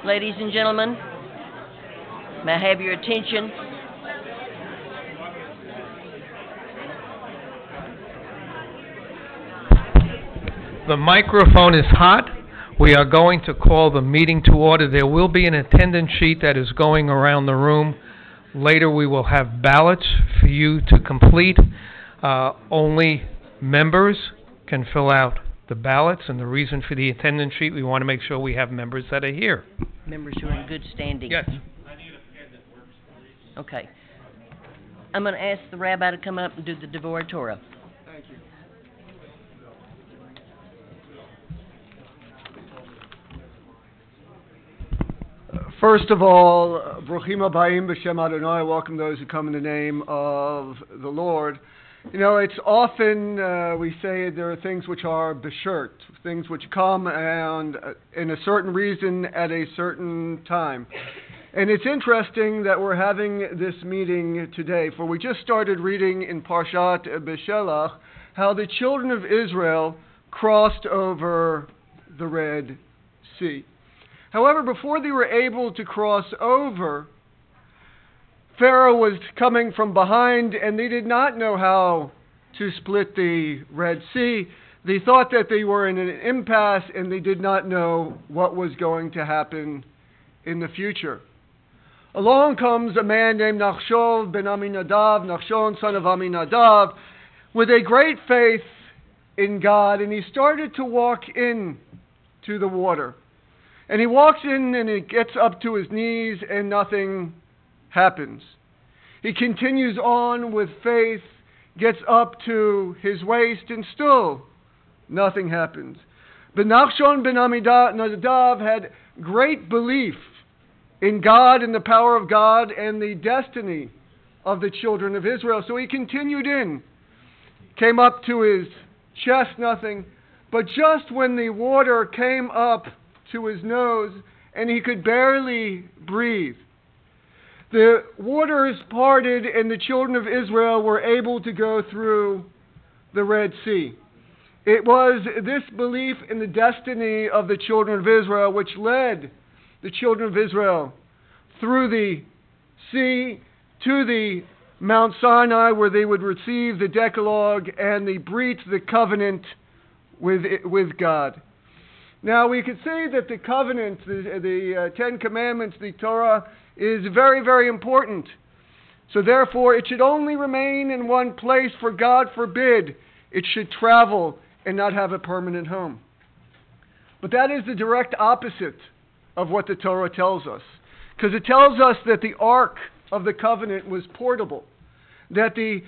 Ladies and gentlemen, may I have your attention? The microphone is hot. We are going to call the meeting to order. There will be an attendance sheet that is going around the room. Later we will have ballots for you to complete. Only members can fill out the ballots, and the reason for the attendance sheet, we want to make sure we have members that are here. Members who are in good standing. Yes. I need a pen that works, please. Okay. I'm going to ask the rabbi to come up and do the Devorah Torah. Thank you. First of all, Bruchim Habayim B'Shem Adonai. I welcome those who come in the name of the Lord. You know, it's often we say there are things which are beshert, things which come and in a certain reason at a certain time. And it's interesting that we're having this meeting today, for we just started reading in Parshat Beshelach how the children of Israel crossed over the Red Sea. However, before they were able to cross over, Pharaoh was coming from behind, and they did not know how to split the Red Sea. They thought that they were in an impasse, and they did not know what was going to happen in the future. Along comes a man named Nachshon ben Aminadav, Nachshon son of Aminadav, with a great faith in God, and he started to walk in to the water. And he walks in and he gets up to his knees and nothing happens. He continues on with faith, gets up to his waist, and still nothing happens. But Nachshon ben Aminadav had great belief in God and the power of God and the destiny of the children of Israel. So he continued in, came up to his chest, nothing. But just when the water came up to his nose and he could barely breathe, the waters parted and the children of Israel were able to go through the Red Sea. It was this belief in the destiny of the children of Israel which led the children of Israel through the sea to the Mount Sinai, where they would receive the Decalogue and the Brit, the covenant with God. Now we could say that the covenant, the Ten Commandments, the Torah, is very, very important. So therefore it should only remain in one place, for God forbid it should travel and not have a permanent home. But that is the direct opposite of what the Torah tells us. Because it tells us that the Ark of the Covenant was portable, that the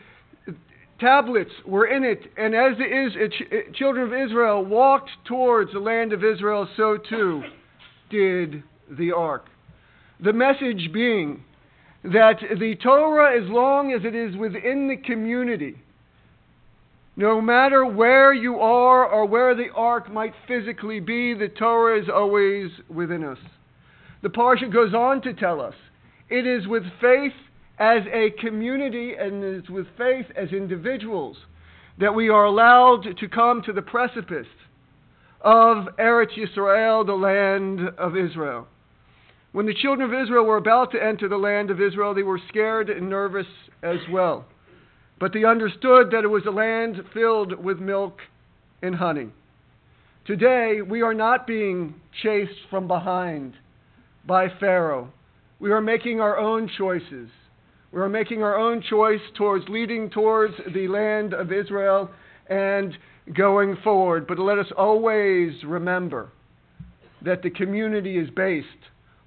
tablets were in it, and as the children of Israel walked towards the land of Israel, so too did the Ark. The message being that the Torah, as long as it is within the community, no matter where you are or where the Ark might physically be, the Torah is always within us. The Parsha goes on to tell us, it is with faith as a community and it is with faith as individuals that we are allowed to come to the precipice of Eretz Yisrael, the land of Israel. When the children of Israel were about to enter the land of Israel, they were scared and nervous as well. But they understood that it was a land filled with milk and honey. Today, we are not being chased from behind by Pharaoh. We are making our own choices. We are making our own choice towards leading towards the land of Israel and going forward. But let us always remember that the community is based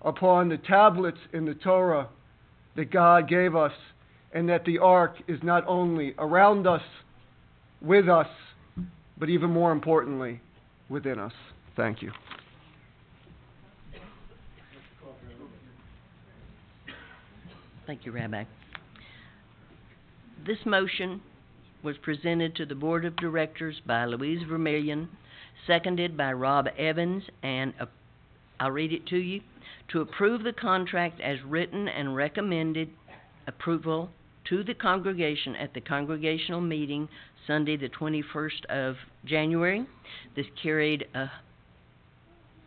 upon the tablets in the Torah that God gave us, and that the ark is not only around us, with us, but even more importantly, within us. Thank you. Thank you, Rabbi. This motion was presented to the Board of Directors by Louise Vermillion, seconded by Rob Evans, and I'll read it to you. To approve the contract as written and recommended approval to the congregation at the congregational meeting Sunday the 21st of January. This carried a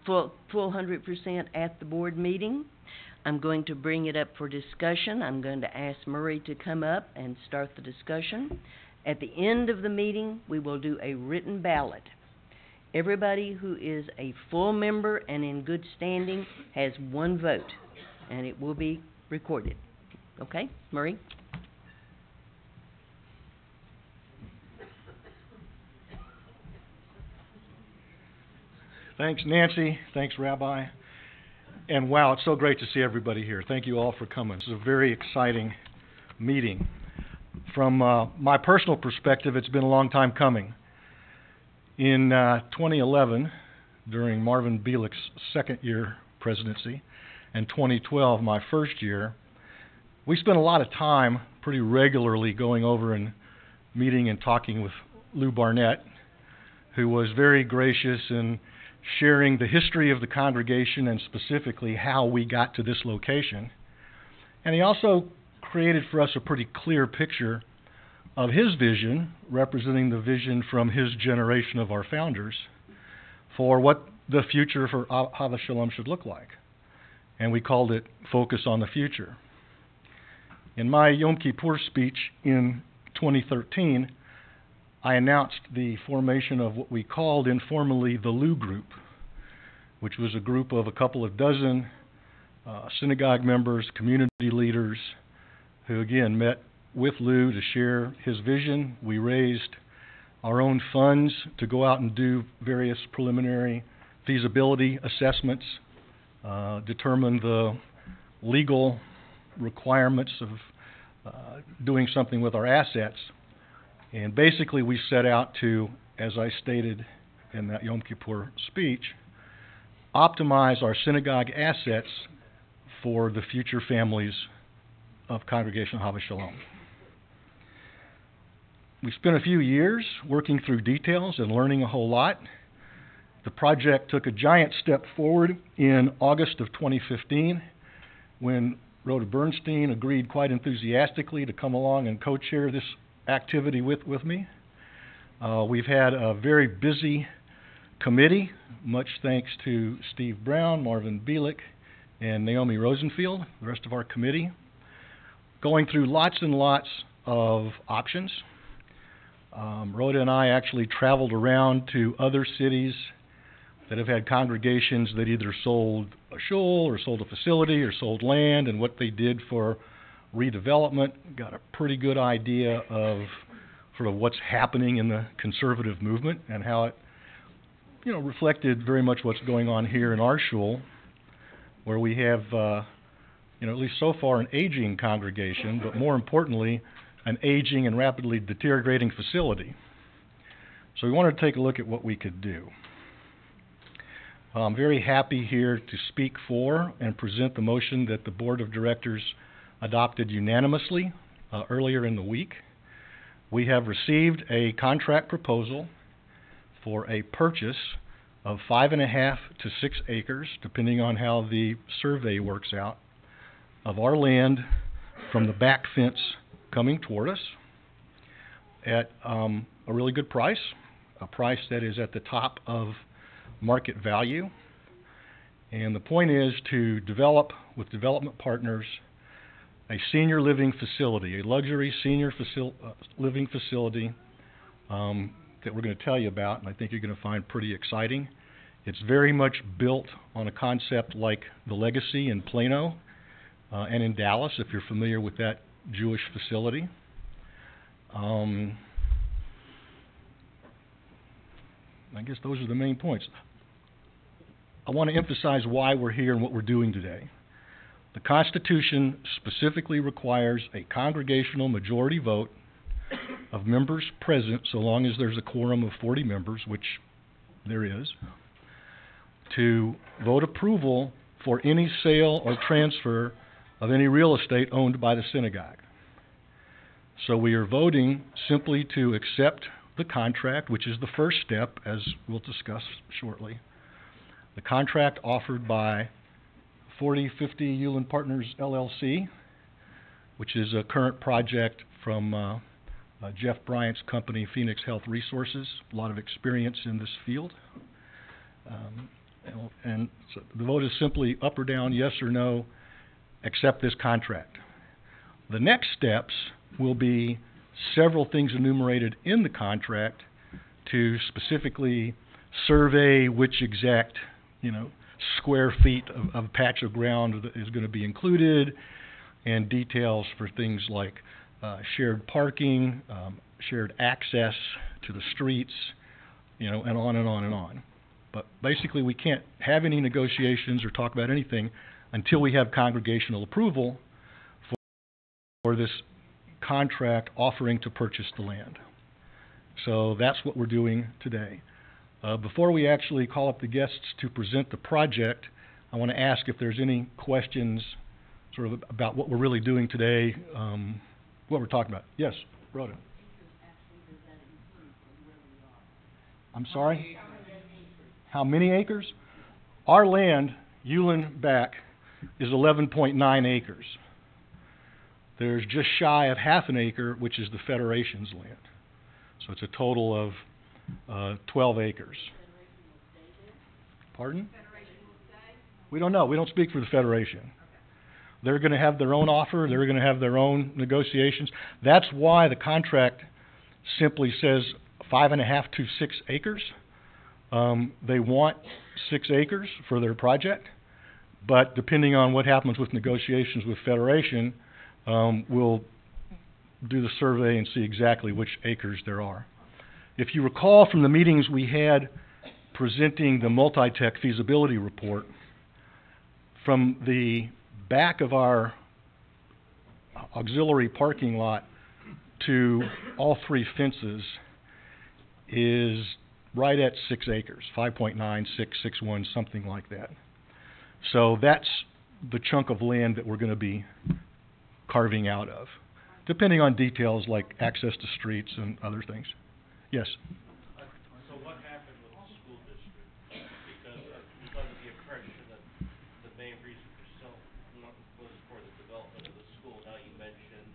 full 100% at the board meeting. I'm going to bring it up for discussion. I'm going to ask Murray to come up and start the discussion. At the end of the meeting, we will do a written ballot. Everybody who is a full member and in good standing has one vote, and it will be recorded. Okay, Murray? Thanks, Nancy. Thanks, Rabbi. And wow, it's so great to see everybody here. Thank you all for coming. This is a very exciting meeting. From my personal perspective, it's been a long time coming. In 2011, during Marvin Bielik's second year presidency, and 2012, my first year, we spent a lot of time pretty regularly going over and meeting and talking with Lou Barnett, who was very gracious in sharing the history of the congregation and specifically how we got to this location. And he also created for us a pretty clear picture of his vision, representing the vision from his generation of our founders, for what the future for Ahavath Sholom should look like. And we called it Focus on the Future. In my Yom Kippur speech in 2013, I announced the formation of what we called informally the Lou Group, which was a group of a couple of dozen synagogue members, community leaders, who again met with Lou to share his vision. We raised our own funds to go out and do various preliminary feasibility assessments, determine the legal requirements of doing something with our assets. And basically we set out to, as I stated in that Yom Kippur speech, optimize our synagogue assets for the future families of Congregation Ahavath Sholom. We spent a few years working through details and learning a whole lot. The project took a giant step forward in August of 2015 when Rhoda Bernstein agreed quite enthusiastically to come along and co-chair this activity with me. We've had a very busy committee, much thanks to Steve Brown, Marvin Bielik, and Naomi Rosenfield, the rest of our committee, going through lots and lots of options. Rhoda and I actually traveled around to other cities that have had congregations that either sold a shul or sold a facility or sold land, and what they did for redevelopment. Got a pretty good idea of sort of what's happening in the conservative movement and how it, reflected very much what's going on here in our shul, where we have, at least so far, an aging congregation, but more importantly, an aging and rapidly deteriorating facility. So we wanted to take a look at what we could do. I'm very happy here to speak for and present the motion that the Board of Directors adopted unanimously earlier in the week. We have received a contract proposal for a purchase of 5.5 to 6 acres, depending on how the survey works out, of our land from the back fence coming toward us at a really good price, a price that is at the top of market value. And the point is to develop with development partners a senior living facility, a luxury senior living facility that we're going to tell you about, and I think you're going to find pretty exciting. It's very much built on a concept like the Legacy in Plano and in Dallas, if you're familiar with that Jewish facility. I guess those are the main points. I want to emphasize why we're here and what we're doing today. The Constitution specifically requires a congregational majority vote of members present, so long as there's a quorum of 40 members, which there is, to vote approval for any sale or transfer of any real estate owned by the synagogue. So we are voting simply to accept the contract, which is the first step, as we'll discuss shortly. The contract offered by 4050 Yulin Partners LLC, which is a current project from Jeff Bryant's company, Phoenix Health Resources. A lot of experience in this field. And so the vote is simply up or down, yes or no, accept this contract. The next steps will be several things enumerated in the contract to specifically survey which exact, square feet of patch of ground is going to be included, and details for things like shared parking, shared access to the streets, and on and on and on. But basically we can't have any negotiations or talk about anything until we have congregational approval for this contract offering to purchase the land. So that's what we're doing today. Before we actually call up the guests to present the project, I want to ask if there's any questions sort of about what we're really doing today, what we're talking about. Yes, Rhoda. I'm sorry? How many acres? Our land, Yulin back, is 11.9 acres. There's just shy of half an acre, which is the Federation's land. So it's a total of 12 acres. Pardon? We don't know. We don't speak for the Federation. They're going to have their own offer. They're going to have their own negotiations. That's why the contract simply says 5.5 to 6 acres. They want 6 acres for their project, but depending on what happens with negotiations with Federation, we'll do the survey and see exactly which acres there are. If you recall from the meetings we had presenting the multi-tech feasibility report, from the back of our auxiliary parking lot to all 3 fences is right at 6 acres, 5.9, 6, 6.1, something like that. So that's the chunk of land that we're going to be carving out of, depending on details like access to streets and other things. Yes? So what happened with the school district? Because we was under the impression that the main reason for selling was for the development of the school. Now you mentioned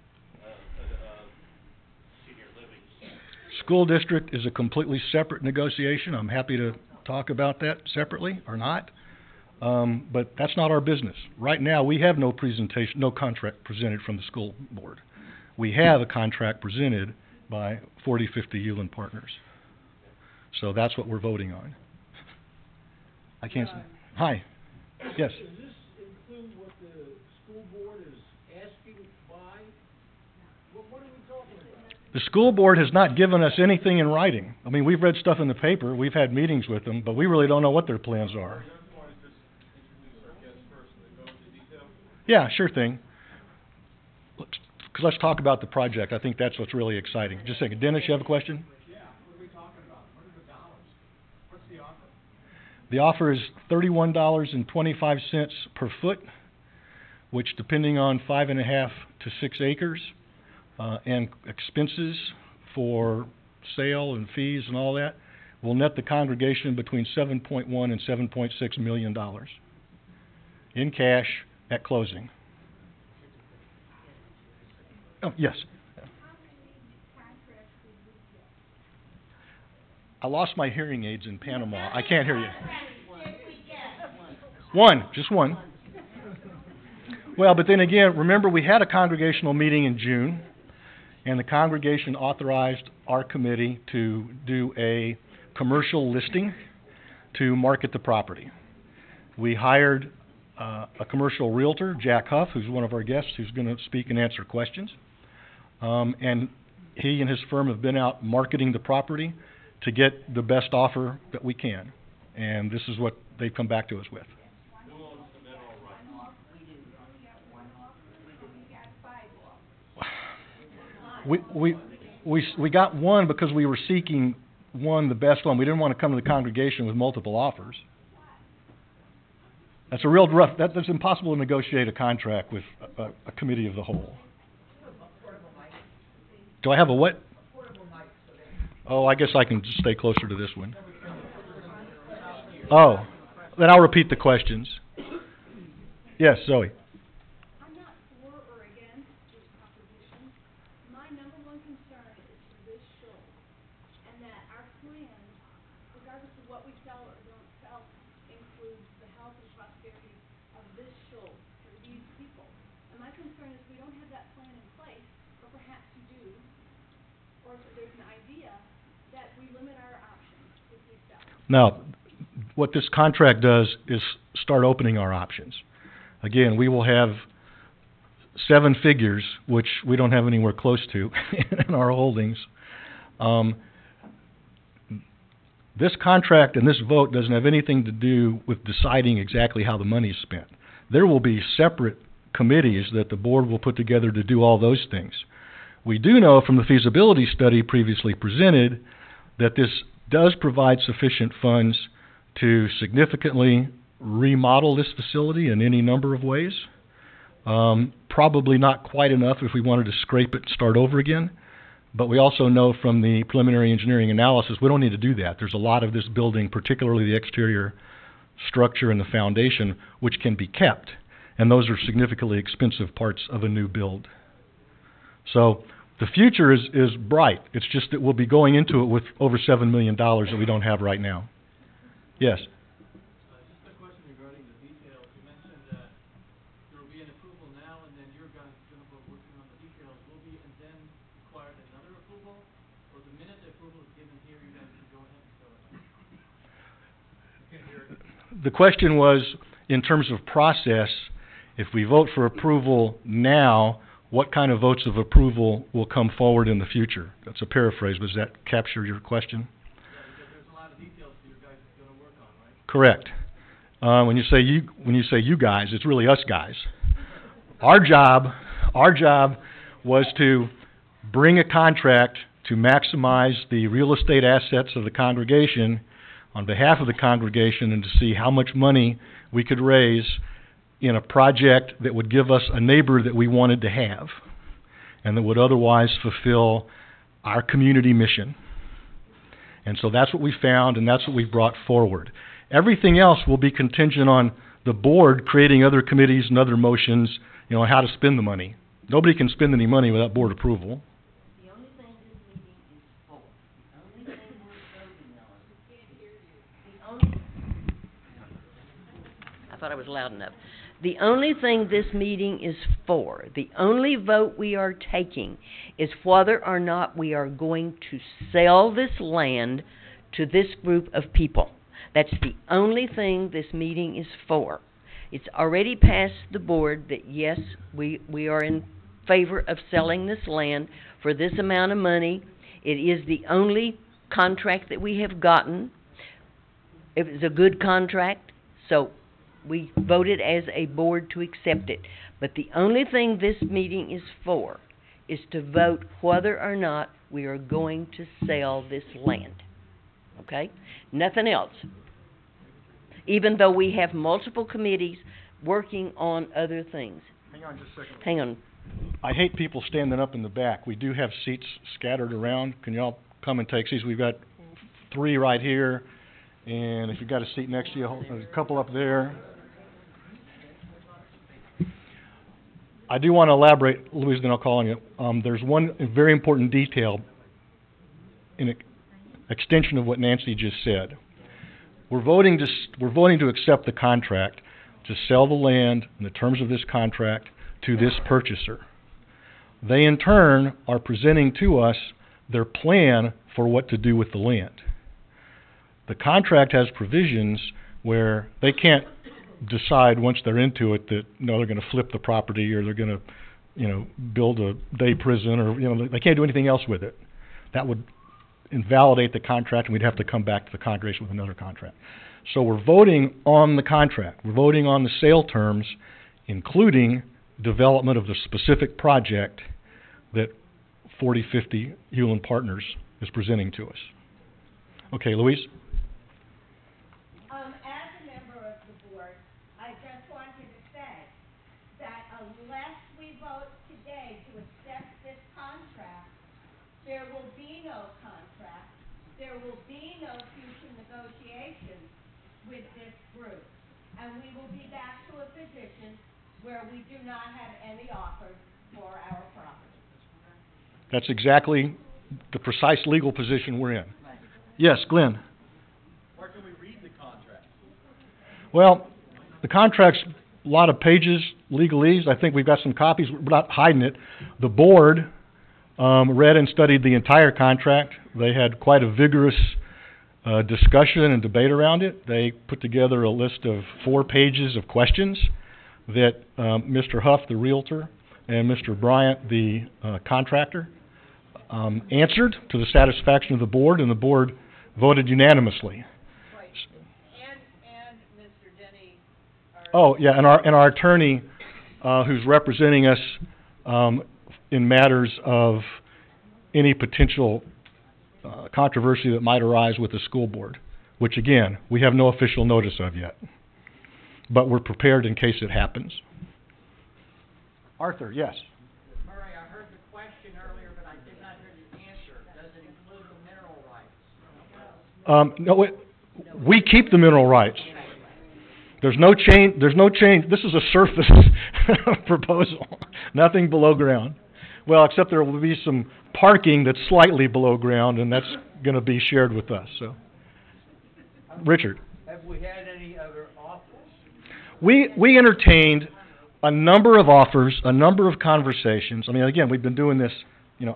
senior living center. School district is a completely separate negotiation. I'm happy to talk about that separately or not. But that's not our business. Right now, we have no contract presented from the school board. We have a contract presented by 4050 Yulin Partners. So that's what we're voting on. I can't say. Hi. Yes. Does this include what the school board is asking to buy? What are we talking about? The school board has not given us anything in writing. I mean, we've read stuff in the paper, we've had meetings with them, but we really don't know what their plans are. Yeah, sure thing. Let's talk about the project. I think that's what's really exciting. Just a second. Dennis, you have a question? Yeah, what are we talking about? What are the dollars? What's the offer? The offer is $31.25 per foot, which, depending on 5.5 to 6 acres, and expenses for sale and fees and all that, will net the congregation between $7.1 and $7.6 million in cash at closing. Oh, yes. I lost my hearing aids in Panama. I can't hear you. One, just one. Well, but then again, remember we had a congregational meeting in June, and the congregation authorized our committee to do a commercial listing to market the property. We hired a commercial realtor, Jack Huff, who's one of our guests, who's going to speak and answer questions. And he and his firm have been out marketing the property to get the best offer that we can. And this is what they've come back to us with. Who owns the mineral rights? We got one because we were seeking the best one. We didn't want to come to the congregation with multiple offers. That's a real rough. That's impossible to negotiate a contract with a committee of the whole. Do I have a what? Oh, I guess I can just stay closer to this one. Oh, then I'll repeat the questions. Yes, Zoe. I'm not for or against this proposition. My number one concern is for this show, and that our plan, regardless of what we sell or don't sell, includes the health and prosperity of this show for these people. And my concern is we don't have that plan in place, or perhaps you do, or if there's an idea that we limit our options if we sell. Now, what this contract does is start opening our options. Again, we will have 7 figures, which we don't have anywhere close to in our holdings. This contract and this vote doesn't have anything to do with deciding exactly how the money is spent. There will be separate committees that the board will put together to do all those things. We do know from the feasibility study previously presented that this does provide sufficient funds to significantly remodel this facility in any number of ways. Probably not quite enough if we wanted to scrape it and start over again. But we also know from the preliminary engineering analysis we don't need to do that. There's a lot of this building, particularly the exterior structure and the foundation, which can be kept. And those are significantly expensive parts of a new build. So the future is bright. It's just that we'll be going into it with over $7 million that we don't have right now. Yes? Just a question regarding the details. You mentioned that there will be an approval now, and then you're going to be working on the details. Will be and then require another approval, or the minute the approval is given here, you guys can go ahead and fill it? The question was, in terms of process, if we vote for approval now, what kind of votes of approval will come forward in the future? That's a paraphrase. Does that capture your question? Correct. When you say you guys, it's really us guys. Our job was to bring a contract to maximize the real estate assets of the congregation on behalf of the congregation and to see how much money we could raise in a project that would give us a neighbor that we wanted to have and that would otherwise fulfill our community mission. And so that's what we found, and that's what we brought forward. Everything else will be contingent on the board creating other committees and other motions, on how to spend the money. Nobody can spend any money without board approval. The only thing this meeting is for, the only thing we're voting on, I thought I was loud enough. The only thing this meeting is for, the only vote we are taking is whether or not we are going to sell this land to this group of people. That's the only thing this meeting is for. It's already passed the board that yes, we are in favor of selling this land for this amount of money. It is the only contract that we have gotten. It was a good contract, so we voted as a board to accept it. But the only thing this meeting is for is to vote whether or not we are going to sell this land. Okay? Nothing else. Even though we have multiple committees working on other things. Hang on just a second. Hang on. I hate people standing up in the back. We do have seats scattered around. Can y'all come and take seats? We've got 3 right here. And if you've got a seat next to you, there's a couple up there. I do want to elaborate, Louise, then I'll call on you. There's one very important detail in extension of what Nancy just said. We're voting to accept the contract to sell the land in the terms of this contract to this purchaser. They in turn are presenting to us their plan for what to do with the land. The contract has provisions where they can't decide once they're into it that, no, they're going to flip the property or they're going to, build a day prison or, they can't do anything else with it. That would invalidate the contract and we'd have to come back to the congregation with another contract. So we're voting on the contract. We're voting on the sale terms, including development of the specific project that 4050 Hewlin Partners is presenting to us. Okay, Louise? As a member of the board, I just wanted to say that unless we vote today to accept this contract, there will be no contract, there will be no future negotiations with this group, and we will be back to a position where we do not have any offers for our property. That's exactly the precise legal position we're in. Yes, Glenn? Where can we read the contract? Well, the contract's a lot of pages, legalese. I think we've got some copies. We're not hiding it. The board read and studied the entire contract. They had quite a vigorous discussion and debate around it. They put together a list of 4 pages of questions that Mr. Huff, the realtor, and Mr. Bryant, the contractor, answered to the satisfaction of the board, and the board voted unanimously. Right. And Mr. Denny. Oh, yeah, and our attorney, who's representing us in matters of any potential controversy that might arise with the school board, which, again, we have no official notice of yet. But we're prepared in case it happens. Arthur, yes? Murray, I heard the question earlier, but I did not hear the answer. Does it include the mineral rights? No, we keep the mineral rights. There's no change. This is a surface proposal, nothing below ground. Well, except there will be some parking that's slightly below ground, and that's going to be shared with us. So, Richard. Have we had any other offers? We entertained a number of offers, a number of conversations. I mean, again, we've been doing this,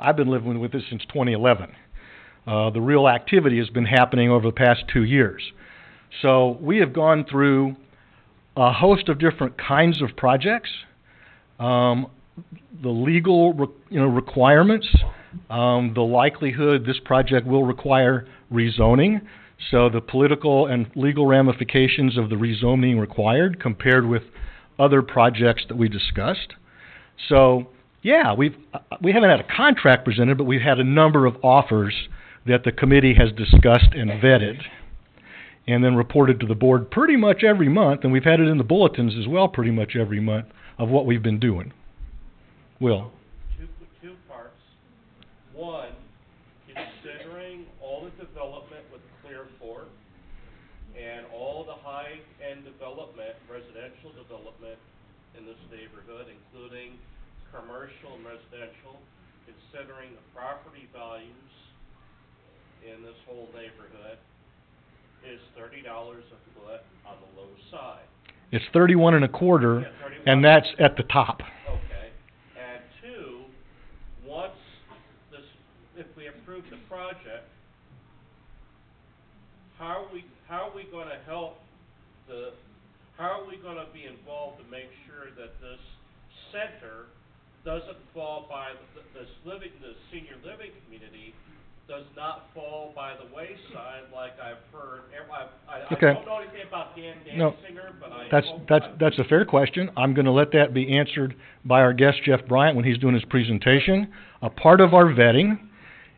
I've been living with this since 2011. The real activity has been happening over the past 2 years. So we have gone through a host of different kinds of projects, the legal requirements, the likelihood this project will require rezoning, so the political and legal ramifications of the rezoning required compared with other projects that we discussed. So, yeah, we haven't had a contract presented, but we've had a number of offers that the committee has discussed and vetted and then reported to the board pretty much every month, and we've had it in the bulletins as well pretty much every month of what we've been doing. Will? Two parts. One, considering all the development with Clearfork and all the high-end development, residential development in this neighborhood, including commercial and residential, considering the property values in this whole neighborhood, is $30 a foot on the low side. It's 31 and a quarter, and that's at the top. Okay. And two, once this, if we approve the project, how are we going to help how are we going to be involved to make sure that this center doesn't fall by the senior living community does not fall by the wayside like I've heard. I don't know anything about Dan Danziger, but That's a fair question. I'm going to let that be answered by our guest, Jeff Bryant, when he's doing his presentation. A part of our vetting,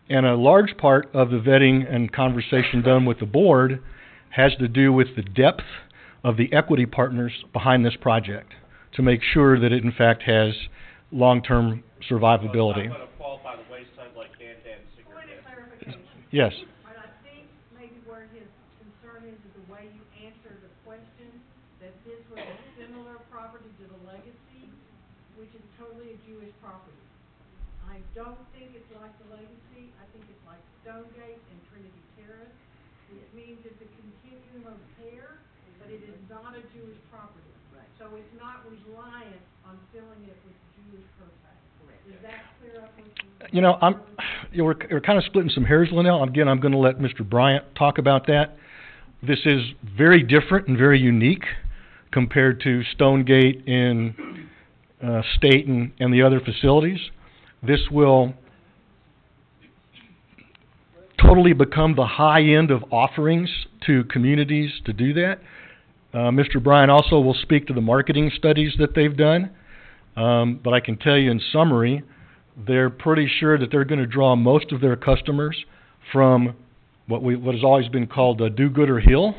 and a large part of the vetting and conversation done with the board, has to do with the depth of the equity partners behind this project to make sure that it, in fact, has long-term survivability. It's not going to fall by the wayside like Dan Danziger Point did. of clarification. Yes. But I think maybe where his concern is the way you answered the question, that this was a similar property to the Legacy, which is totally a Jewish property. I don't think it's like the Legacy. I think it's like Stonegate and Trinity Terrace, which means it's a continuum of care, but it is not a Jewish property. Right. So it's not reliant on filling it with Jewish per se. Correct. Does that clear up what You know, we're kind of splitting some hairs, Linnell. Again, I'm going to let Mr. Bryant talk about that. This is very different and very unique compared to Stonegate and Staten and the other facilities. This will totally become the high end of offerings to communities to do that. Mr. Bryant also will speak to the marketing studies that they've done. But I can tell you in summary, they're pretty sure that they're going to draw most of their customers from what has always been called a do-gooder hill.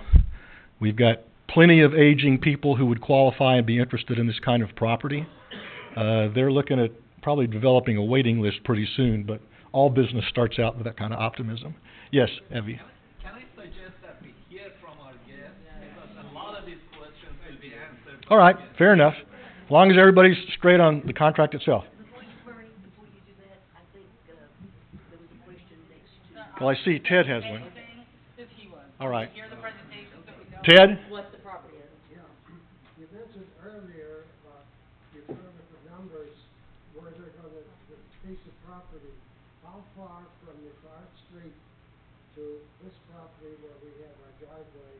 We've got plenty of aging people who would qualify and be interested in this kind of property. They're looking at probably developing a waiting list pretty soon, but all business starts out with that kind of optimism. Yes, Evie. Can I suggest that we hear from our guests, because a lot of these questions will be answered. All right, fair enough. As long as everybody's straight on the contract itself. Before you do that, I think there was a question next to... Well, I see Ted has one. If he was. All right. Hear the presentation so we know. Ted? What the property is. You mentioned earlier about you determine the numbers where they're going to, the piece of property, how far from the Clark Street to this property where we have our driveway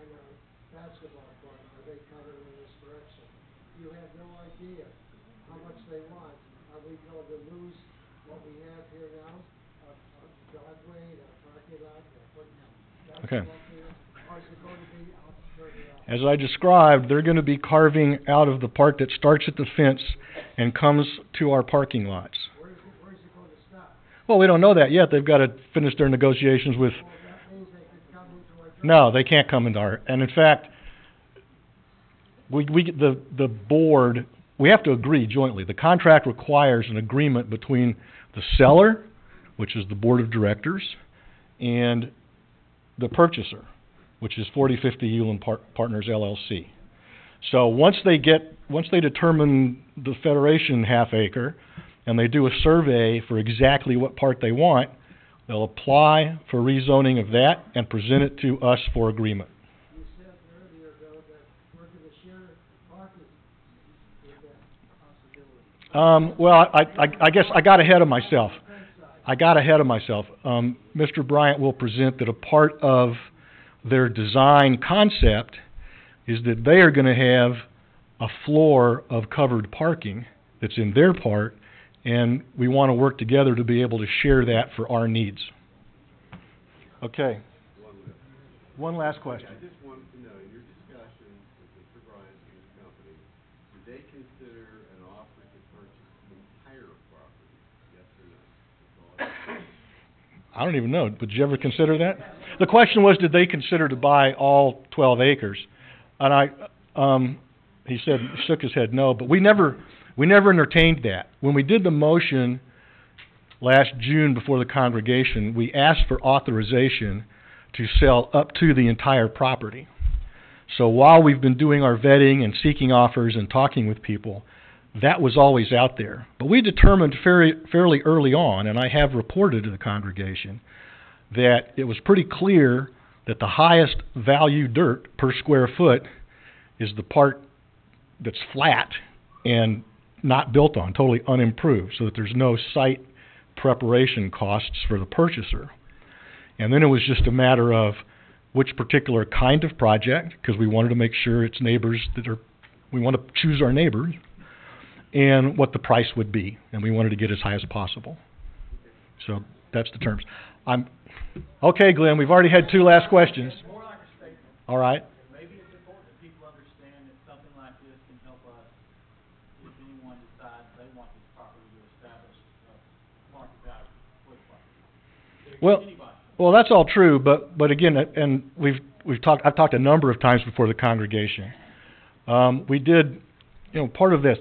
and our basketball court, are they coming in this direction? You have no idea how much they want. Are we going to lose what we have here now, a driveway, a parking lot, a basketball Okay. field, or is it going to be out further out? As I described, they're going to be carving out of the part that starts at the fence and comes to our parking lots. Where's it going to stop? Well, we don't know that yet. They've got to finish their negotiations with... Well, that means they could come into our No, they can't come into our... And in fact, the board, we have to agree jointly. The contract requires an agreement between the seller, which is the board of directors, and the purchaser, which is 4050 Hewlin Partners LLC. So once they determine the Federation half acre, and they do a survey for exactly what part they want, they'll apply for rezoning of that and present it to us for agreement. You said earlier, though, that we're going to share parking with that possibility. Well, I guess I got ahead of myself. Mr. Bryant will present that a part of their design concept is that they are going to have a floor of covered parking that's in their part, and we want to work together to be able to share that for our needs. Okay. One last question. I just wanted to know, in your discussion with Mr. Bryant and his company, did they consider an offer to purchase the entire property? Yes or no? That's all. I don't even know. Did you ever consider that? The question was, did they consider to buy all 12 acres? And he shook his head no, but we never entertained that. When we did the motion last June before the congregation, we asked for authorization to sell up to the entire property. So while we've been doing our vetting and seeking offers and talking with people, that was always out there. But we determined fairly early on, and I have reported to the congregation, that it was pretty clear that the highest value dirt per square foot is the part that's flat and not built on, totally unimproved, so that there's no site preparation costs for the purchaser. And then it was just a matter of which particular kind of project, because we wanted to make sure it's neighbors we want to choose our neighbors, and what the price would be, and we wanted to get as high as possible. So that's the terms. Okay, Glenn, we've already had two last questions. More like a statement. All right. Maybe it's important that people understand that something like this can help us if anyone decides they want this property to establish market value for the property. Well, that's all true, but again, and I've talked a number of times before the congregation. We did, part of this,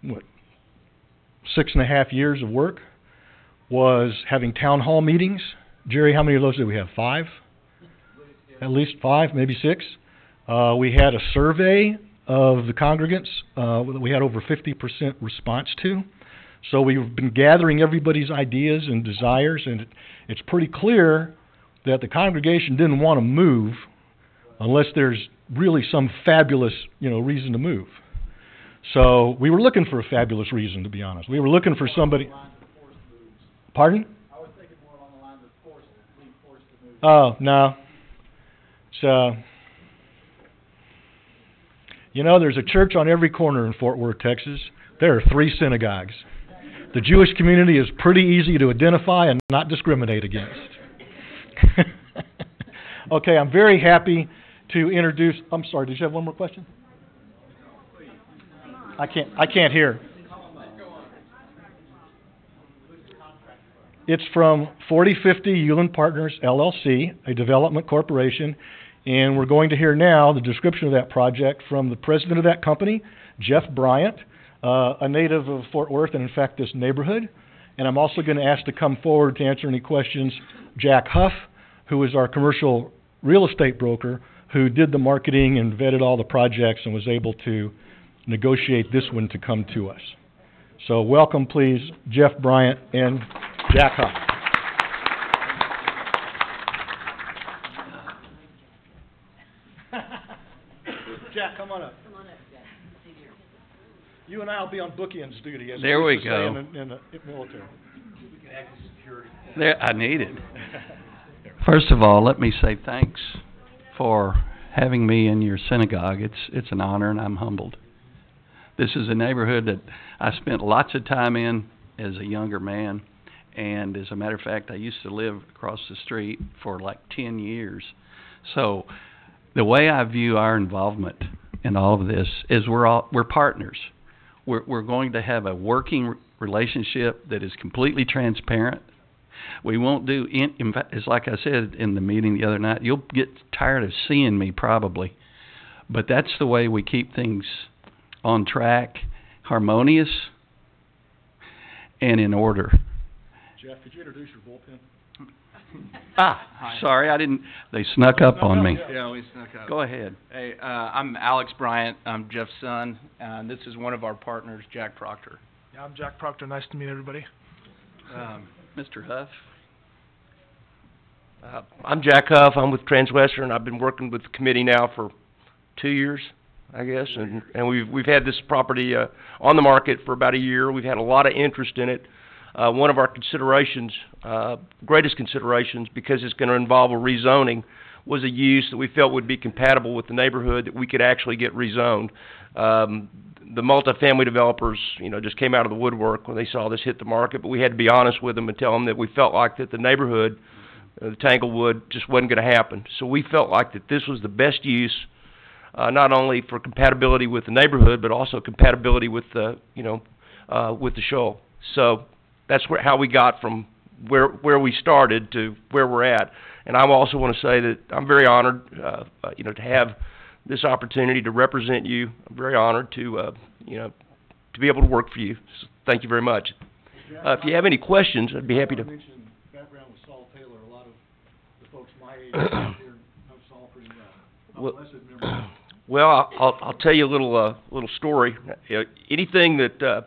6.5 years of work was having town hall meetings. Jerry, how many of those did we have? 5? At least 5, maybe 6. We had a survey of the congregants that we had over 50% response to. So we've been gathering everybody's ideas and desires, and it's pretty clear that the congregation didn't want to move unless there's really some fabulous, reason to move. So we were looking for a fabulous reason, to be honest. We were looking for somebody. Pardon? I was thinking more along the lines of forced to move. Oh, no. So, you know, there's a church on every corner in Fort Worth, Texas. There are 3 synagogues. The Jewish community is pretty easy to identify and not discriminate against. Okay, I'm very happy to introduce. I'm sorry, did you have one more question? I can't hear. It's from 4050 Uland Partners, LLC, a development corporation, and we're going to hear now the description of that project from the president of that company, Jeff Bryant, a native of Fort Worth and, in fact, this neighborhood. And I'm also going to ask to come forward to answer any questions Jack Huff, who is our commercial real estate broker, who did the marketing and vetted all the projects and was able to negotiate this one to come to us. So welcome, please, Jeff Bryant and Jack Huff. Jack, come on up. Come on up, Jack. See here. You and I will be on bookends duty, as there we used to go. say in the military. We can act as security. There, I need it. First of all, let me say thanks for having me in your synagogue. It's an honor, and I'm humbled. This is a neighborhood that I spent lots of time in as a younger man, and as a matter of fact, I used to live across the street for like 10 years. So the way I view our involvement in all of this is we're partners. We're going to have a working relationship that is completely transparent. We won't do, in fact, it's like I said in the meeting the other night, you'll get tired of seeing me probably, but that's the way we keep things on track, harmonious, and in order. Jeff, could you introduce your bullpen? Sorry, I didn't, they snuck up on me. Yeah, we snuck up. Go ahead. Hey, I'm Alex Bryant. I'm Jeff's son, and this is one of our partners, Jack Proctor. Yeah, I'm Jack Proctor. Nice to meet everybody. Mr. Huff? I'm Jack Huff. I'm with Transwestern. I've been working with the committee now for 2 years, I guess, and we've had this property on the market for about a year. We've had a lot of interest in it. One of our considerations, greatest considerations, because it's going to involve a rezoning, was a use that we felt would be compatible with the neighborhood that we could actually get rezoned. The multifamily developers, just came out of the woodwork when they saw this hit the market, but we had to be honest with them and tell them that we felt like that the neighborhood, the Tanglewood, just wasn't going to happen. So we felt like that this was the best use, not only for compatibility with the neighborhood, but also compatibility with the, with the shoal. So that's how we got from where we started to where we're at. And I also want to say that I'm very honored, to have this opportunity to represent you. I'm very honored to be able to work for you. So thank you very much. If you have any questions, I'd be happy to. Mention background with Saul Taylor. A lot of the folks my age out here know Saul pretty well. I'm a blessed memory. Well, I'll tell you a little story. Anything that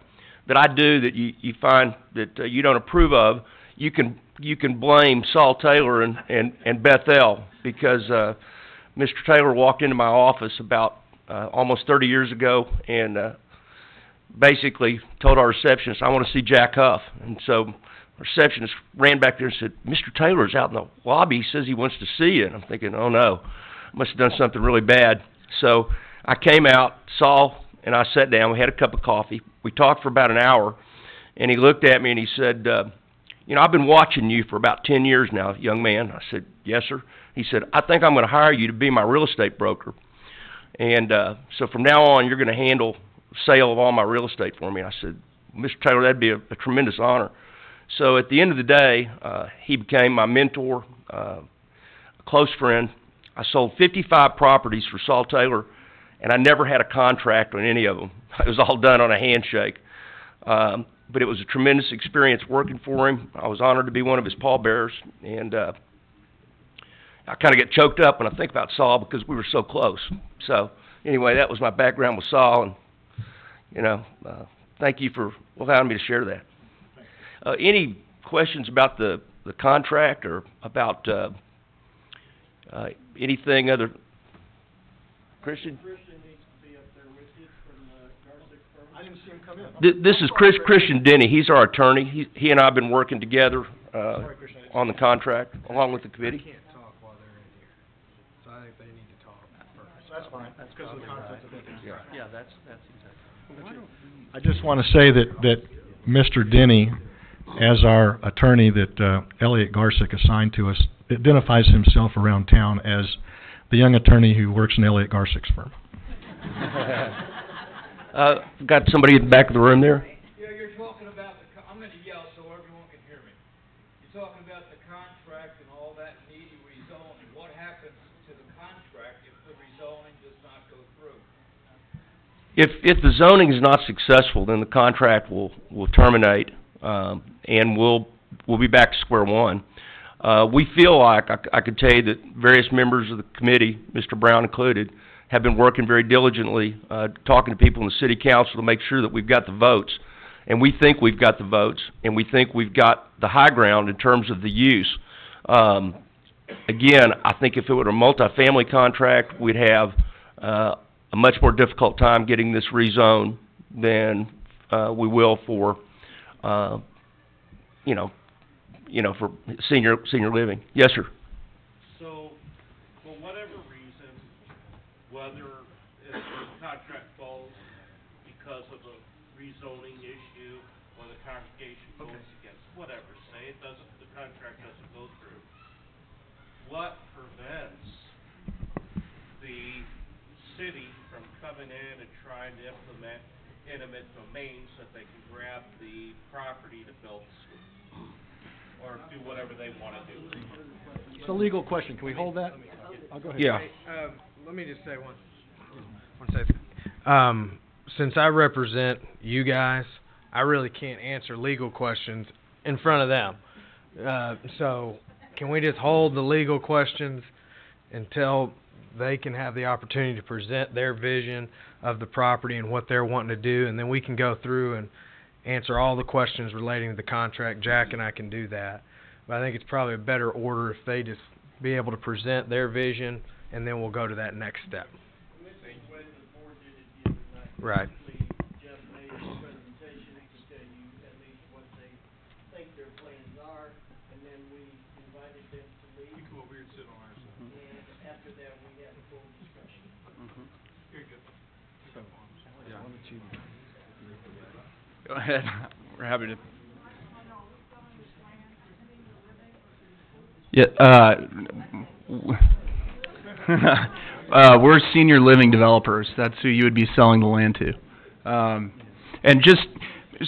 I do that you find that you don't approve of, you can blame Saul Taylor and Bethel, because Mr. Taylor walked into my office about almost 30 years ago and basically told our receptionist, "I want to see Jack Huff." And so the receptionist ran back there and said, "Mr. Taylor's out in the lobby. He says he wants to see you." And I'm thinking, oh no, I must have done something really bad. So I came out, Saul and I sat down. We had a cup of coffee. We talked for about an hour, and he looked at me and he said, I've been watching you for about 10 years now, young man. I said, "Yes, sir." He said, "I think I'm going to hire you to be my real estate broker. And so from now on, you're going to handle sale of all my real estate for me." I said, "Mr. Taylor, that'd be a tremendous honor." So at the end of the day, he became my mentor, a close friend. I sold 55 properties for Saul Taylor, and I never had a contract on any of them. It was all done on a handshake. But it was a tremendous experience working for him. I was honored to be one of his pallbearers, and I kind of get choked up when I think about Saul because we were so close. So anyway, that was my background with Saul, and thank you for allowing me to share that. Any questions about the contract or about anything other? Christian? Christian needs to be up there with you from the Garlic I didn't see him come in. This is Christian Denny. He's our attorney. He and I have been working together on the contract, along with the committee. Can't talk while they're in here, so I think they need to talk first. That's fine. That's because of the conflict of interest. Yeah, that's exactly. I just want to say that Mr. Denny, as our attorney that Elliot Garsick assigned to us, identifies himself around town as the young attorney who works in Elliot Garsick's firm. Got somebody in the back of the room there? Yeah, you're talking about I'm gonna yell so everyone can hear me. You're talking about the contract and all that needing rezoning. What happens to the contract if the rezoning does not go through? If the zoning is not successful, then the contract will terminate, and we'll be back to square one. We feel like, I could tell you that various members of the committee, Mr. Brown included, have been working very diligently, talking to people in the city council to make sure that we've got the votes. And we think we've got the votes, and we think we've got the high ground in terms of the use. Again, I think if it were a multifamily contract, we'd have a much more difficult time getting this rezoned than we will for, for senior living. Yes, sir. So, for whatever reason, whether if the contract falls because of a rezoning issue or the congregation votes against whatever, say the contract doesn't go through, what prevents the city from coming in and trying to implement eminent domain so that they can grab the property to build the school? Or do whatever they want to do. It's a legal question. Can we hold that? I'll go ahead. Yeah. Let me just say one second. Since I represent you guys, I really can't answer legal questions in front of them. So can we just hold the legal questions until they can have the opportunity to present their vision of the property and what they're wanting to do, and then we can go through and answer all the questions relating to the contract. Jack and I can do that. But I think it's probably a better order if they just be able to present their vision, and then we'll go to that next step. Right. Jeff made a presentation to tell you at least what they think their plans are, and then we invited them to leave. You come over here and sit on our side. And after that, we had a full discussion. Very good. Yeah. Go ahead. We're happy to. Yeah, we're senior living developers. That's who you would be selling the land to. And just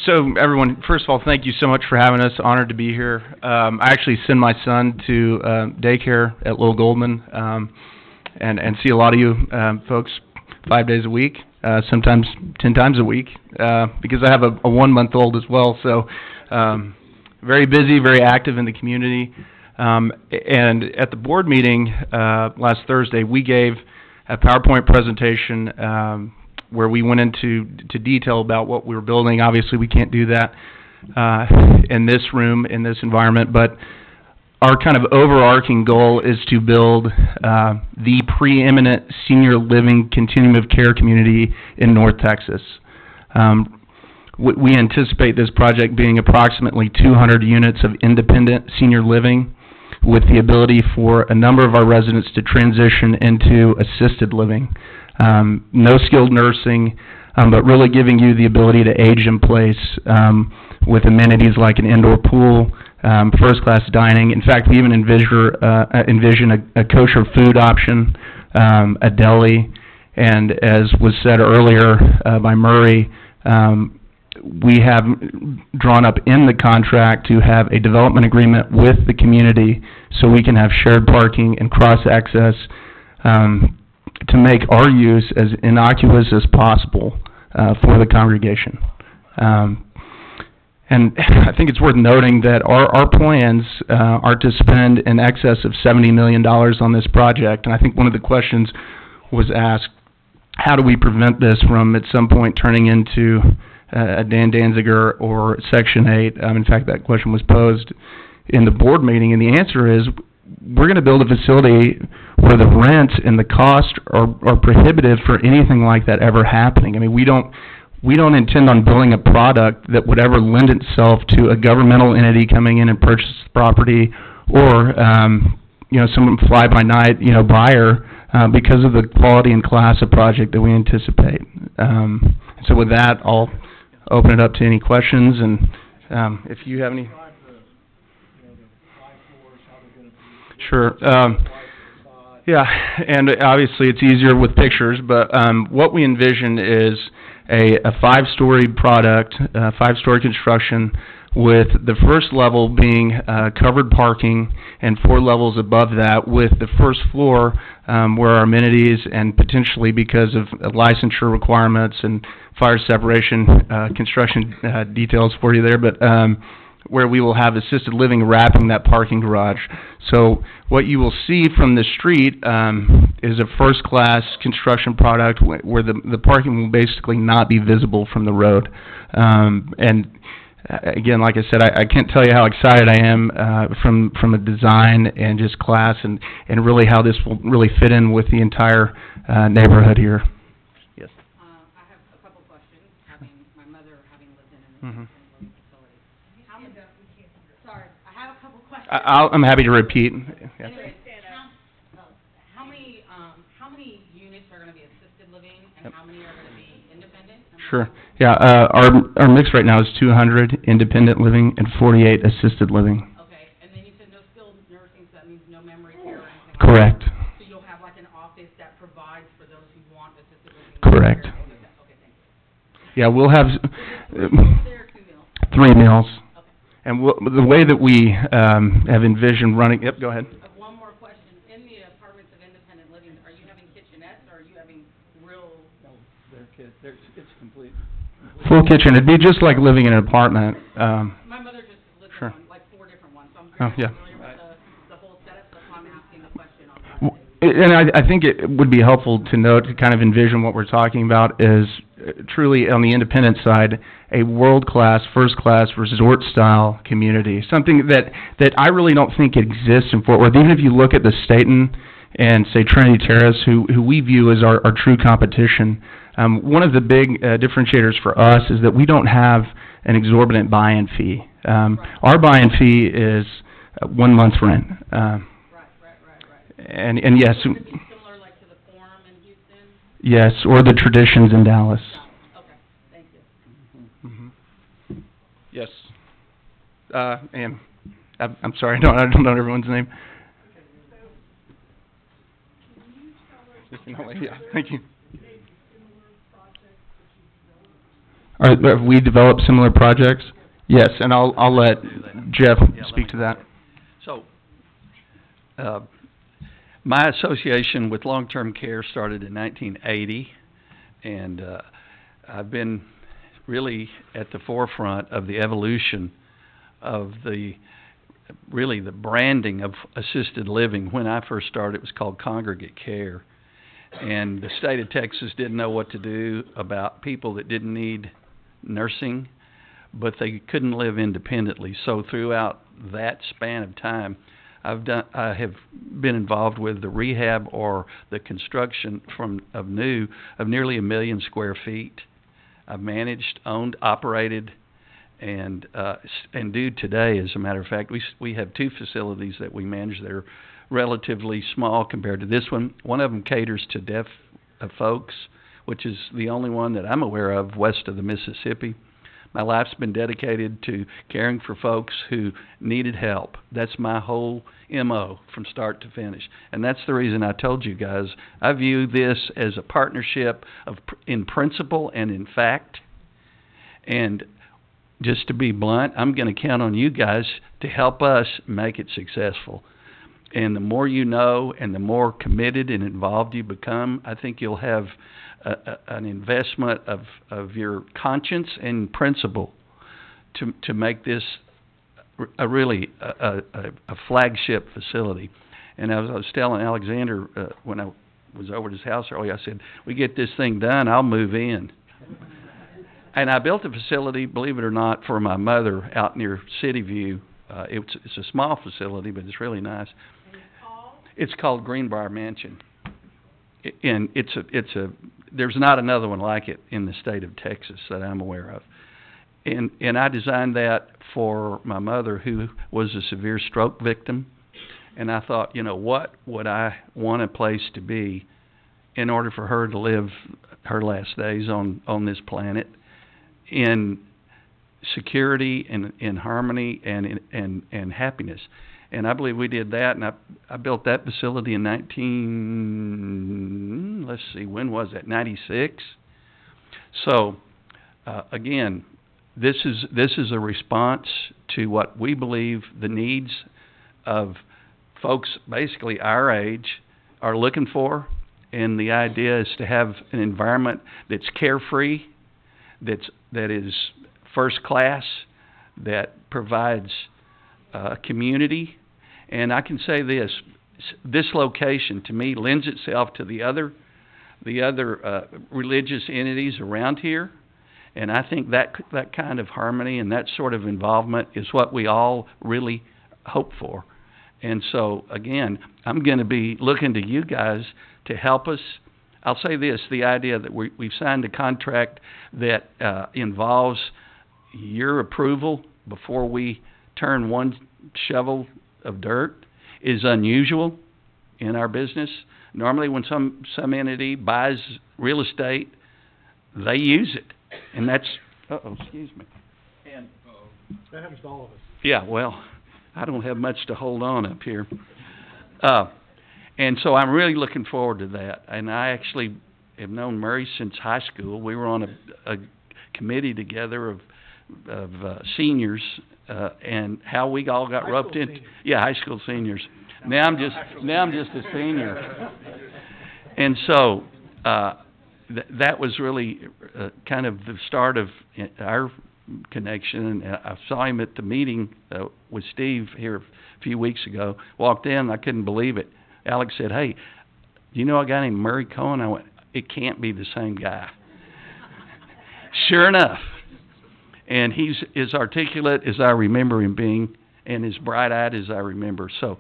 so everyone, first of all, thank you so much for having us. Honored to be here. I actually send my son to daycare at Little Goldman, and see a lot of you folks 5 days a week. Sometimes 10 times a week, because I have a 1-month-old as well. So very busy, very active in the community. And at the board meeting last Thursday, we gave a PowerPoint presentation where we went into detail about what we were building. Obviously, we can't do that in this room, in this environment, but our kind of overarching goal is to build the preeminent senior living continuum of care community in North Texas. We anticipate this project being approximately 200 units of independent senior living, with the ability for a number of our residents to transition into assisted living. No skilled nursing, but really giving you the ability to age in place with amenities like an indoor pool, first-class dining. In fact, we even envision a kosher food option, a deli, and as was said earlier by Murray, we have drawn up in the contract to have a development agreement with the community so we can have shared parking and cross-access to make our use as innocuous as possible for the congregation. And I think it's worth noting that our plans are to spend in excess of $70 million on this project. And I think one of the questions was asked, how do we prevent this from at some point turning into a Dan Danziger or Section 8? In fact, that question was posed in the board meeting, and the answer is we're going to build a facility where the rent and the cost are prohibitive for anything like that ever happening. I mean, we don't we don't intend on building a product that would ever lend itself to a governmental entity coming in and purchase the property, or some fly-by-night buyer, because of the quality and class of project that we anticipate. So with that, I'll open it up to any questions, and if you have any. Sure. Yeah, and obviously it's easier with pictures, but what we envision is a five-story product, five-story construction, with the first level being covered parking, and 4 levels above that, with the first floor where our amenities, and potentially because of licensure requirements and fire separation construction details for you there, but where we will have assisted living wrapping that parking garage. So what you will see from the street is a first-class construction product where the parking will basically not be visible from the road. And again, like I said, I can't tell you how excited I am from a design and just class, and really how this will really fit in with the entire neighborhood here. Yes. I have a couple questions, my mother having lived in an Mm-hmm. living facility. Sorry, I have a couple questions. I'm happy to repeat. Yeah. Anyway, how many units are going to be assisted living, and how many are going to be independent? Sure. Yeah, our mix right now is 200 independent living and 48 assisted living. Okay, and then you said no skilled nursing, so that means no memory care or anything like Correct. that? So you'll have like an office that provides for those who want assisted living? Correct. Okay, thank you. Yeah, we'll have 3 meals. And the way that we have envisioned running, yep, go ahead. One more question. In the apartments of independent living, are you having kitchenettes, or are you having real? No, it's complete. Full kitchen. It'd be just like living in an apartment. My mother just lived sure. in like 4 different ones, so I'm Oh, very yeah. familiar with the whole setup, that's why I'm asking the question on that. And I think it would be helpful to note, to kind of envision what we're talking about is truly, on the independent side, a world-class, first-class, resort-style community. Something that I really don't think exists in Fort Worth. Even if you look at the Staten and, say, Trinity Terrace, who we view as our true competition, one of the big differentiators for us is that we don't have an exorbitant buy-in fee. Our buy-in fee is 1 month's rent. And yes, Would it be similar like to the Forum in Houston? yes, or the Traditions in Dallas. Okay, thank you. Mm-hmm. Yes. And I'm sorry, I don't know everyone's name. Yeah, thank you. Have we developed similar projects? Yes, and I'll let Jeff speak to that. So, my association with long-term care started in 1980, and I've been really at the forefront of the evolution of the branding of assisted living. When I first started, it was called congregate care, and the state of Texas didn't know what to do about people that didn't need nursing, but they couldn't live independently. So throughout that span of time, I have been involved with the rehab or the construction of nearly 1 million square feet. I've managed, owned, operated, and do today. As a matter of fact, we have 2 facilities that we manage that are relatively small compared to this one. One of them caters to deaf folks, which is the only one that I'm aware of west of the Mississippi. My life's been dedicated to caring for folks who needed help. That's my whole MO from start to finish. And that's the reason I told you guys, I view this as a partnership in principle and in fact. And just to be blunt, I'm going to count on you guys to help us make it successful. And the more you know and the more committed and involved you become, I think you'll have an investment of your conscience and principle to make this a flagship facility. And as I was telling Alexander when I was over at his house earlier, I said, we get this thing done, I'll move in. And I built a facility, believe it or not, for my mother out near City View. It's a small facility, but it's really nice. It's called Greenbrier Mansion. And it's there's not another one like it in the state of Texas that I'm aware of. And I designed that for my mother, who was a severe stroke victim. And I thought, you know, what would I want a place to be in order for her to live her last days on this planet in security and in harmony and in happiness. And I believe we did that, and I built that facility in when was that? 96. So again, this is a response to what we believe the needs of folks basically our age are looking for, and the idea is to have an environment that's carefree, that is first class, that provides community. And I can say this location to me lends itself to the other religious entities around here, and I think that kind of harmony and that sort of involvement is what we all really hope for. And so again, I'm going to be looking to you guys to help us. I'll say this, the idea that we've signed a contract that involves your approval before we turn one shovel of dirt is unusual in our business. Normally when some entity buys real estate, they use it. And that's, excuse me. And that happens to all of us. Yeah, well, I don't have much to hold on up here. And so I'm really looking forward to that. And I actually have known Murray since high school. We were on a committee together of seniors, and how we all got roped in. Yeah, high school seniors. Now I'm just a senior. And so that was really kind of the start of our connection. And I saw him at the meeting with Steve here a few weeks ago. Walked in, I couldn't believe it. Alex said, "Hey, do you know a guy named Murray Cohen?" I went, "It can't be the same guy." Sure enough. And he's as articulate as I remember him being, and as bright-eyed as I remember. So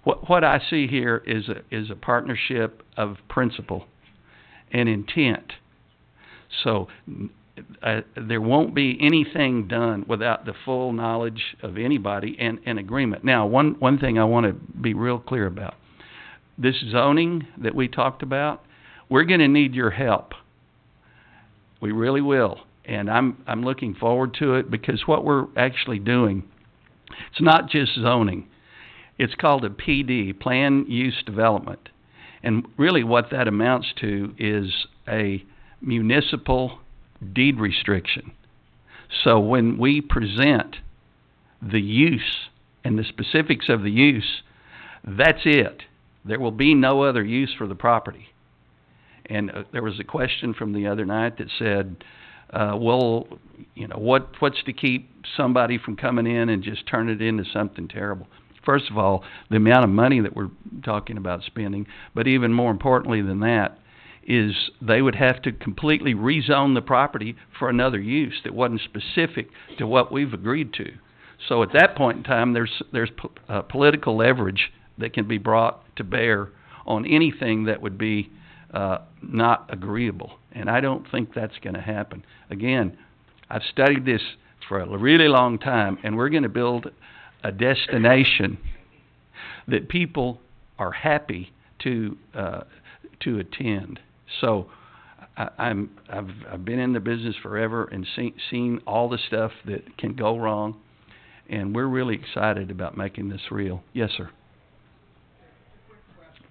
what I see here is a partnership of principle and intent. So there won't be anything done without the full knowledge of anybody and agreement. Now, one thing I want to be real clear about. This zoning that we talked about, we're going to need your help. We really will. And I'm looking forward to it, because what we're actually doing, it's not just zoning. It's called a PD, Plan Use Development. And really what that amounts to is a municipal deed restriction. So when we present the use and the specifics of the use, that's it. There will be no other use for the property. And there was a question from the other night that said, well, you know, what's to keep somebody from coming in and just turn it into something terrible? First of all, the amount of money that we're talking about spending, but even more importantly than that, is they would have to completely rezone the property for another use that wasn't specific to what we've agreed to. So at that point in time, there's political leverage that can be brought to bear on anything that would be not agreeable. And I don't think that's going to happen. Again, I've studied this for a really long time, and we're going to build a destination that people are happy to attend. So I've been in the business forever and seen all the stuff that can go wrong, and we're really excited about making this real. Yes, sir.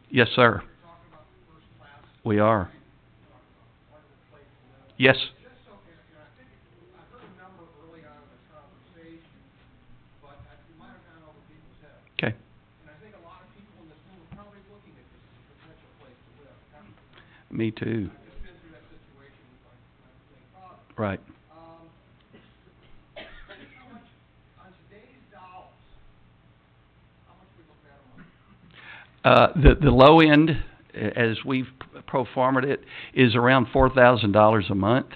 Yes, sir. We are. Yes. Okay. Me too. Right. The low end, as we've pro formed it, is around $4,000 a month.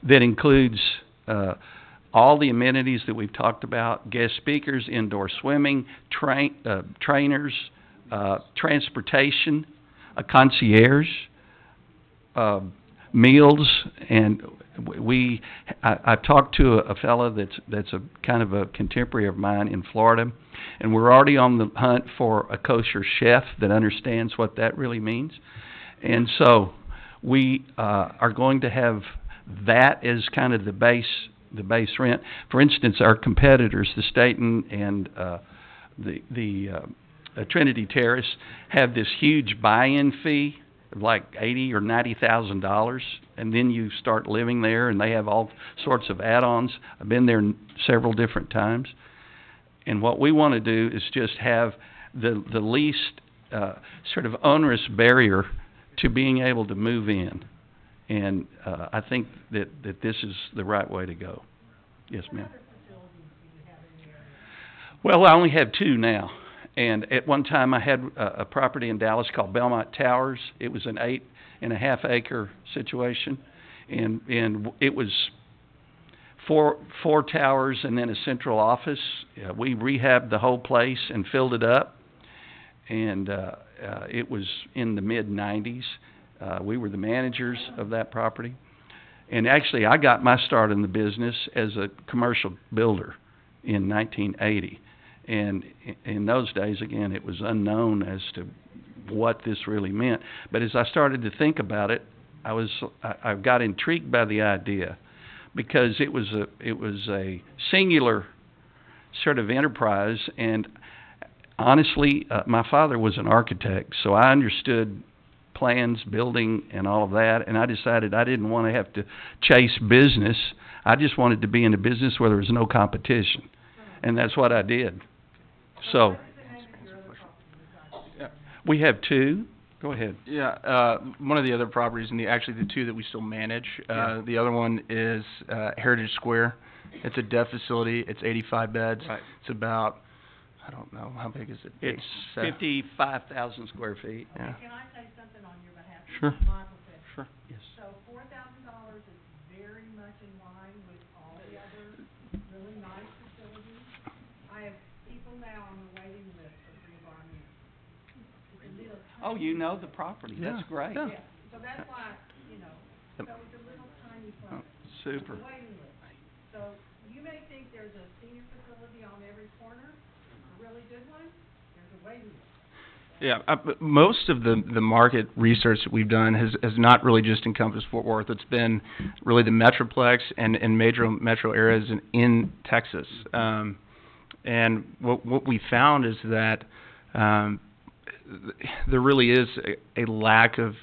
That includes all the amenities that we've talked about: guest speakers, indoor swimming, trainers, transportation, a concierge, meals, and I talked to a fellow that's a kind of a contemporary of mine in Florida, and we're already on the hunt for a kosher chef that understands what that really means. And so we are going to have that as kind of the base rent. For instance, our competitors, the Staten and the Trinity Terrace, have this huge buy-in fee of like $80,000 or $90,000, and then you start living there, and they have all sorts of add-ons. I've been there several different times, and what we want to do is just have the least sort of onerous barrier to being able to move in, and I think that this is the right way to go. Yes, ma'am. Well, I only have two now. And at one time, I had a property in Dallas called Belmont Towers. It was an 8.5 acre situation, and it was four towers and then a central office. We rehabbed the whole place and filled it up, and it was in the mid-90s. We were the managers of that property, and actually, I got my start in the business as a commercial builder in 1980. And in those days, again, it was unknown as to what this really meant. But as I started to think about it, I got intrigued by the idea, because it was a singular sort of enterprise. And honestly, my father was an architect, so I understood plans, building, and all of that. And I decided I didn't want to have to chase business. I just wanted to be in a business where there was no competition, and that's what I did. So, we have two. Go ahead. Yeah, one of the other properties, and actually the two that we still manage, the other one is Heritage Square. It's a deaf facility. It's 85 beds. Right. It's about, I don't know, how big is it? It's 55,000 square feet. Yeah. Can I say something on your behalf? Sure. This is my profession. Sure. Yes. So $4,000 is very much in line with all the other really nice facilities. I have people now on the waiting list for Free Environment. It's a little tiny. Oh, you know the property. Yeah. That's great. Yeah, so that's why, so it's a little tiny place. Super. It's a waiting list. So you may think there's a senior facility on every corner, a really good one, there's a waiting list. Yeah, most of the market research that we've done has not really just encompassed Fort Worth. It's been really the Metroplex and major metro areas in Texas. And what we found is that there really is a lack of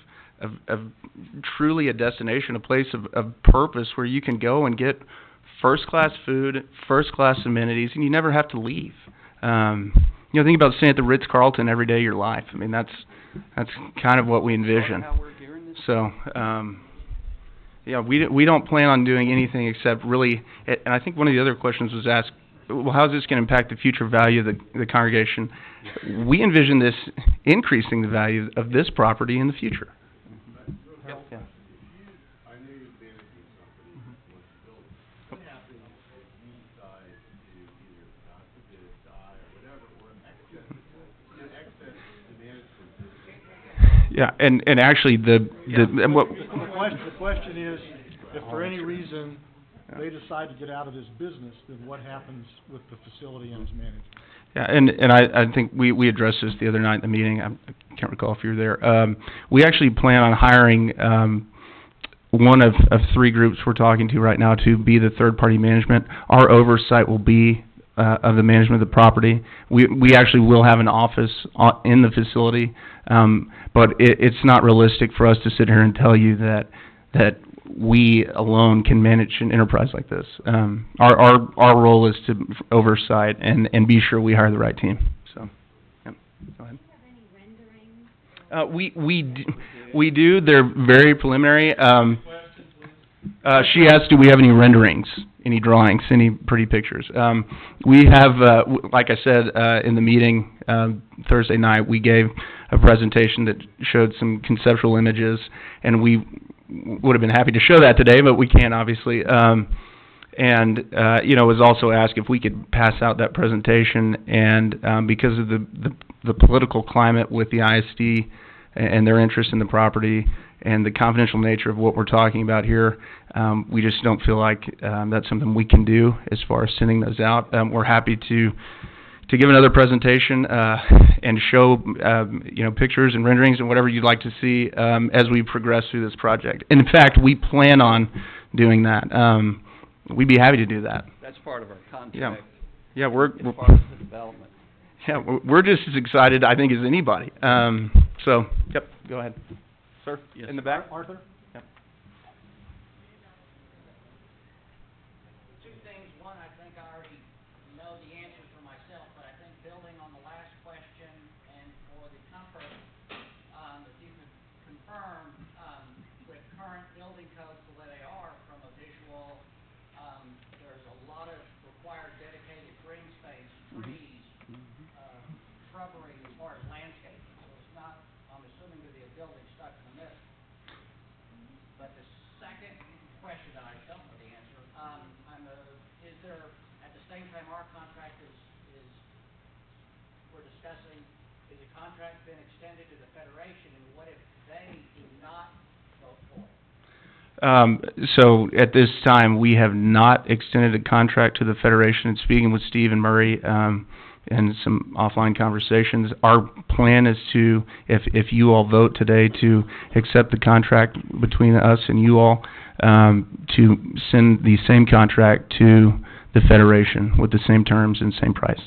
truly a destination, a place of purpose where you can go and get first-class food, first-class amenities, and you never have to leave. Think about staying at the Ritz-Carlton every day of your life. I mean, that's kind of what we envision. So, we don't plan on doing anything except really, and I think one of the other questions was asked, well, how is this going to impact the future value of the congregation? We envision this increasing the value of this property in the future. Yeah, and actually the question is, if for any reason they decide to get out of this business, then what happens with the facility and its management? Yeah, and I think we addressed this the other night in the meeting. I can't recall if you were there. We actually plan on hiring one of three groups we're talking to right now to be the third-party management. Our oversight will be of the management of the property. We actually will have an office in the facility, but it's not realistic for us to sit here and tell you that we alone can manage an enterprise like this. Our role is to oversight and be sure we hire the right team. So, yeah. Go ahead. We do. They're very preliminary. She asked, do we have any renderings, any drawings, any pretty pictures? We have, like I said in the meeting Thursday night, we gave a presentation that showed some conceptual images, and we would have been happy to show that today, but we can't, obviously. Was also asked if we could pass out that presentation, and because of the political climate with the ISD and their interest in the property, and the confidential nature of what we're talking about here, we just don't feel like that's something we can do as far as sending those out. We're happy to give another presentation and show pictures and renderings and whatever you'd like to see as we progress through this project. In fact, we plan on doing that. We'd be happy to do that. That's part of our contract. Yeah, we're part of the development. Yeah, we're just as excited, I think, as anybody. So, yep, go ahead. Sir, yes. In the back, Arthur? Yep. Two things. One, I think I already know the answers for myself, but I think building on the last question and for the comfort, if you could confirm with current building codes the way they are from a visual, there's a lot of required dedicated green space, trees, shrubbery as far as landscaping. So it's not, I'm assuming, to be a building stuck in the middle. But the second question that I don't know the answer, is there, at the same time our contract is we're discussing, is the contract been extended to the Federation, and what if they do not vote for it? So at this time, we have not extended a contract to the Federation. And speaking with Steve and Murray and some offline conversations, our plan is to, if you all vote today to accept the contract between us and you all, to send the same contract to the Federation with the same terms and same price.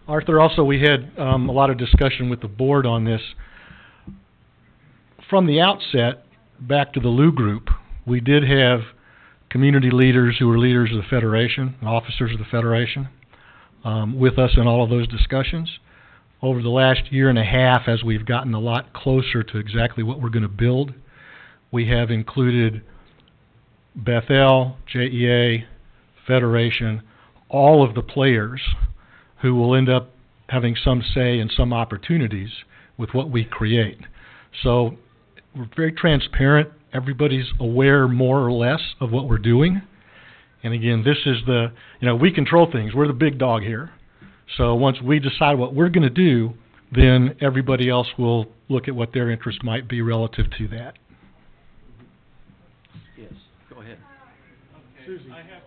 Arthur, also we had a lot of discussion with the board on this. From the outset, back to the Lou Group, we did have community leaders who were leaders of the Federation, officers of the Federation, with us in all of those discussions. Over the last year and a half, as we've gotten a lot closer to exactly what we're going to build, we have included Bethel, JEA, Federation, all of the players who will end up having some say and some opportunities with what we create. So we're very transparent. Everybody's aware more or less of what we're doing. And again, this is the, we control things. We're the big dog here. So once we decide what we're going to do, then everybody else will look at what their interest might be relative to that. Yes, go ahead. Susie. I have,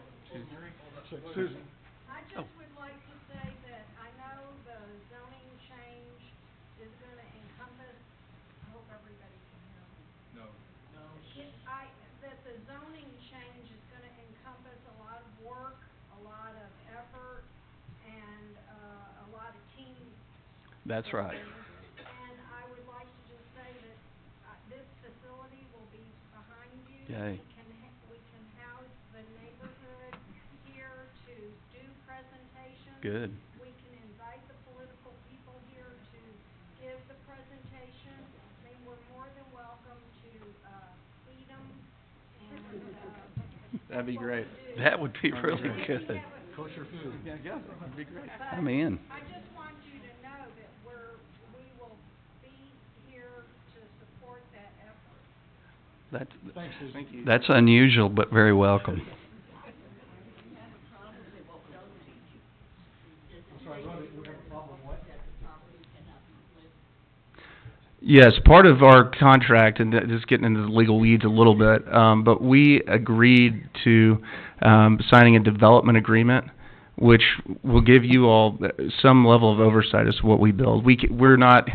Susan. I just would like to say that I know the zoning change is gonna encompass, I hope everybody can hear me. no. That the zoning change is gonna encompass a lot of work, a lot of effort, and, a lot of team. That's right. And I would like to just say that, this facility will be behind you. Yay. We can house the neighborhood here to do presentations. Good. We can invite the political people here to give the presentation. They were more than welcome to, feed them and, That'd be great. That would be really good. Kosher food. Yeah, that'd be great. I'm in. I just want you to know that we will be here to support that effort. Thanks, Susan. Thank you. That's unusual, but very welcome. Yes, part of our contract, and just getting into the legal weeds a little bit, but we agreed to signing a development agreement, which will give you all some level of oversight as to what we build. We're not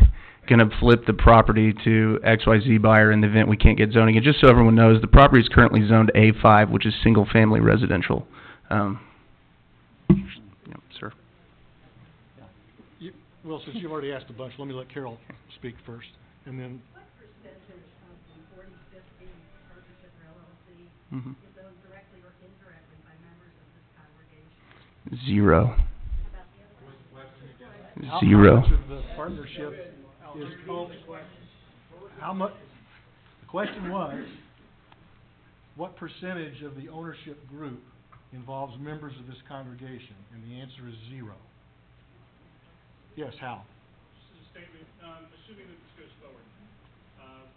going to flip the property to XYZ buyer in the event we can't get zoning. And just so everyone knows, the property is currently zoned A5, which is single-family residential. Sir. Well, since you've already asked a bunch, let me let Carol speak first, and then. What percentage of the 4050 Partnership LLC Mm-hmm. is owned directly or indirectly by members of this congregation? Zero. How Zero. much of the partnership is owned? How much? The question was, what percentage of the ownership group involves members of this congregation? And the answer is zero. Yes, Hal. This is a statement, assuming that this goes forward.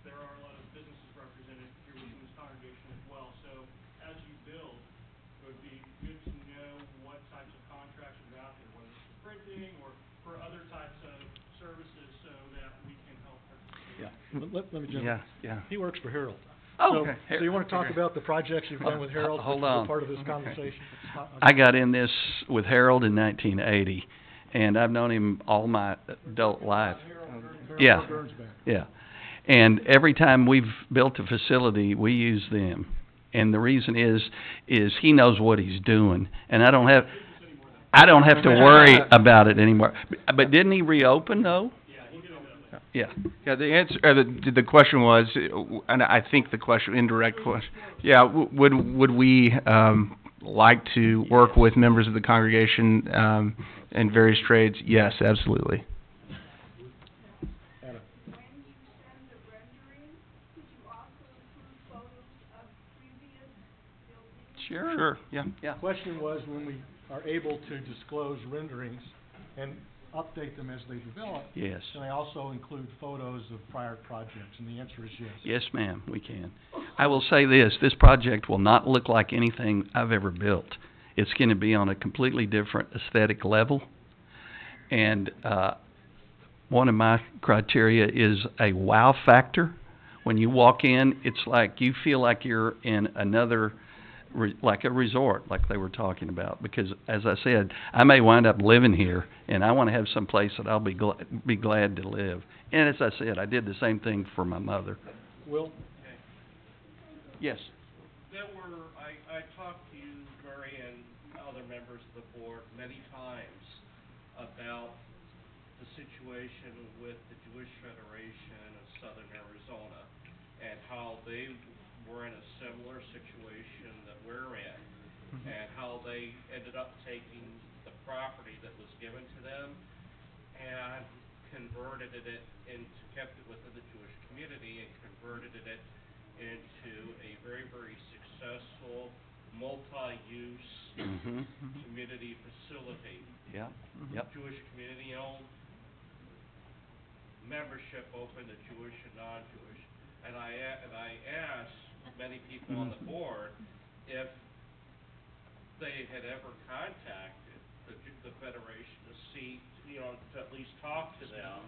There are a lot of businesses represented here within this congregation as well. So as you build, it would be good to know what types of contracts are out there, whether it's for printing or for other types of services, so that we can help participate. Yeah. Let me jump in. Yeah, yeah. He works for Harold. Oh, So- okay. So you want to talk Okay. about the projects you've done with Harold? Hold as a on. part of this conversation? I got in this with Harold in 1980, and I've known him all my adult life. Yeah, yeah. And every time we've built a facility, we use them. And the reason is he knows what he's doing, and I don't have to worry about it anymore. But didn't he reopen though? Yeah. Yeah, the answer, the question was, and I think the question, indirect question, yeah, would we like to work with members of the congregation in various trades? Yes, absolutely. Sure. Yeah. The question was, when we are able to disclose renderings and update them as they develop, Yes. can they also include photos of prior projects? And the answer is yes. Yes, ma'am, we can. I will say this project will not look like anything I've ever built. It's going to be on a completely different aesthetic level. And one of my criteria is a wow factor. When you walk in, it's like you feel like you're in another, like a resort, like they were talking about. Because, as I said, I may wind up living here, and I want to have some place that I'll be glad to live. And as I said, I did the same thing for my mother. Will? Yes. I talked to you, Murray, and other members of the board many times about the situation with the Jewish Federation of Southern Arizona and how they were in a similar situation that we're in, and how they ended up taking the property that was given to them and converted it into, kept it within the Jewish community and converted it into a very, very successful multi-use community facility. Yeah. Yep. Jewish community-owned, membership open to Jewish and non-Jewish. And I asked many people on the board if they had ever contacted the Federation to see, to at least talk to them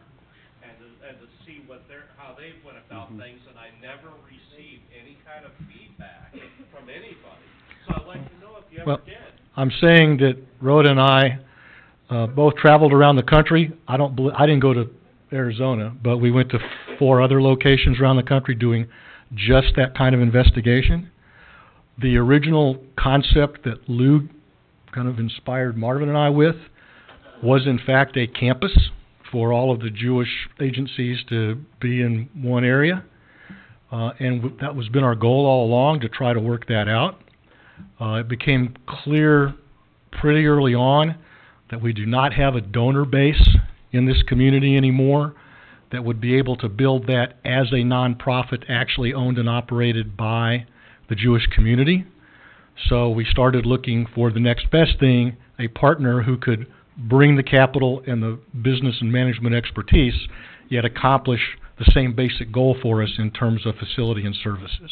and to see how they went about things, and I never received any kind of feedback from anybody. So I'd like to know if you ever did. I'm saying that Rhoda and I both traveled around the country. I didn't go to Arizona, but we went to 4 other locations around the country doing just that kind of investigation. The original concept that Lou kind of inspired Marvin and I with was in fact a campus for all of the Jewish agencies to be in one area. And that was been our goal all along, to try to work that out. It became clear pretty early on that we do not have a donor base in this community anymore that would be able to build that as a nonprofit actually owned and operated by the Jewish community. So we started looking for the next best thing, a partner who could bring the capital and the business and management expertise, yet accomplish the same basic goal for us in terms of facility and services.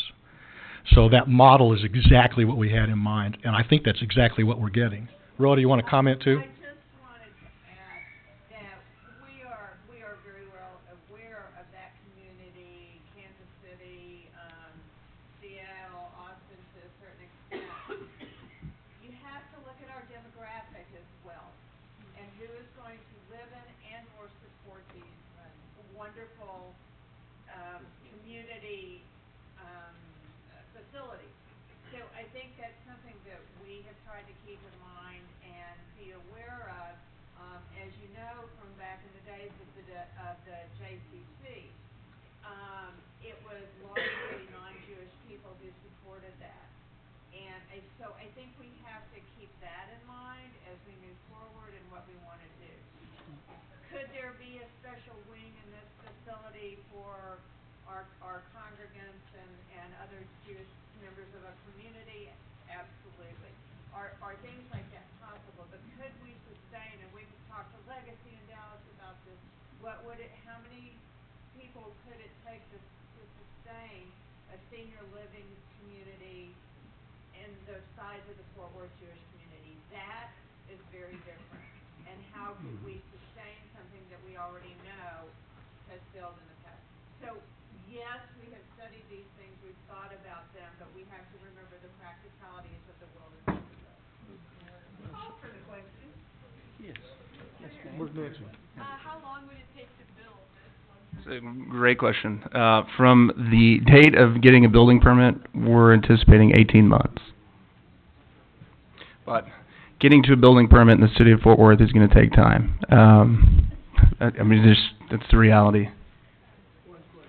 So that model is exactly what we had in mind, and I think that's exactly what we're getting. Rhoda, you want to comment too? I just wanted to add that we are very well aware of that community, Kansas City, Seattle, Austin to a certain extent. You have to look at our demographic as well, and who is going to live in and or support these wonderful community facilities. So I think that's something that we have tried to keep in mind and be aware of. As you know, from back in the days of the JCC, it was largely non-Jewish people who supported that. And so I think we have to keep that in mind as we move forward in what we want to do. Could there be a special wing in this facility for our congregants and other Jewish members of a community? Absolutely. Are things like that possible? But could we sustain, and we've talked to Legacy in Dallas about this, how many people could it take to sustain a senior living community in the size of the Fort Worth Jewish community? That is very different. And how could we sustain something that we already know has failed in the past? So yes, we have studied these things, we've thought about them, but we have to remember the practicalities of the world as we go. Call for the question. Yes. Yes, Where's Nancy? How long would it take to build this? It's a great question. From the date of getting a building permit, we're anticipating 18 months. But getting to a building permit in the city of Fort Worth is going to take time. I mean, that's the reality.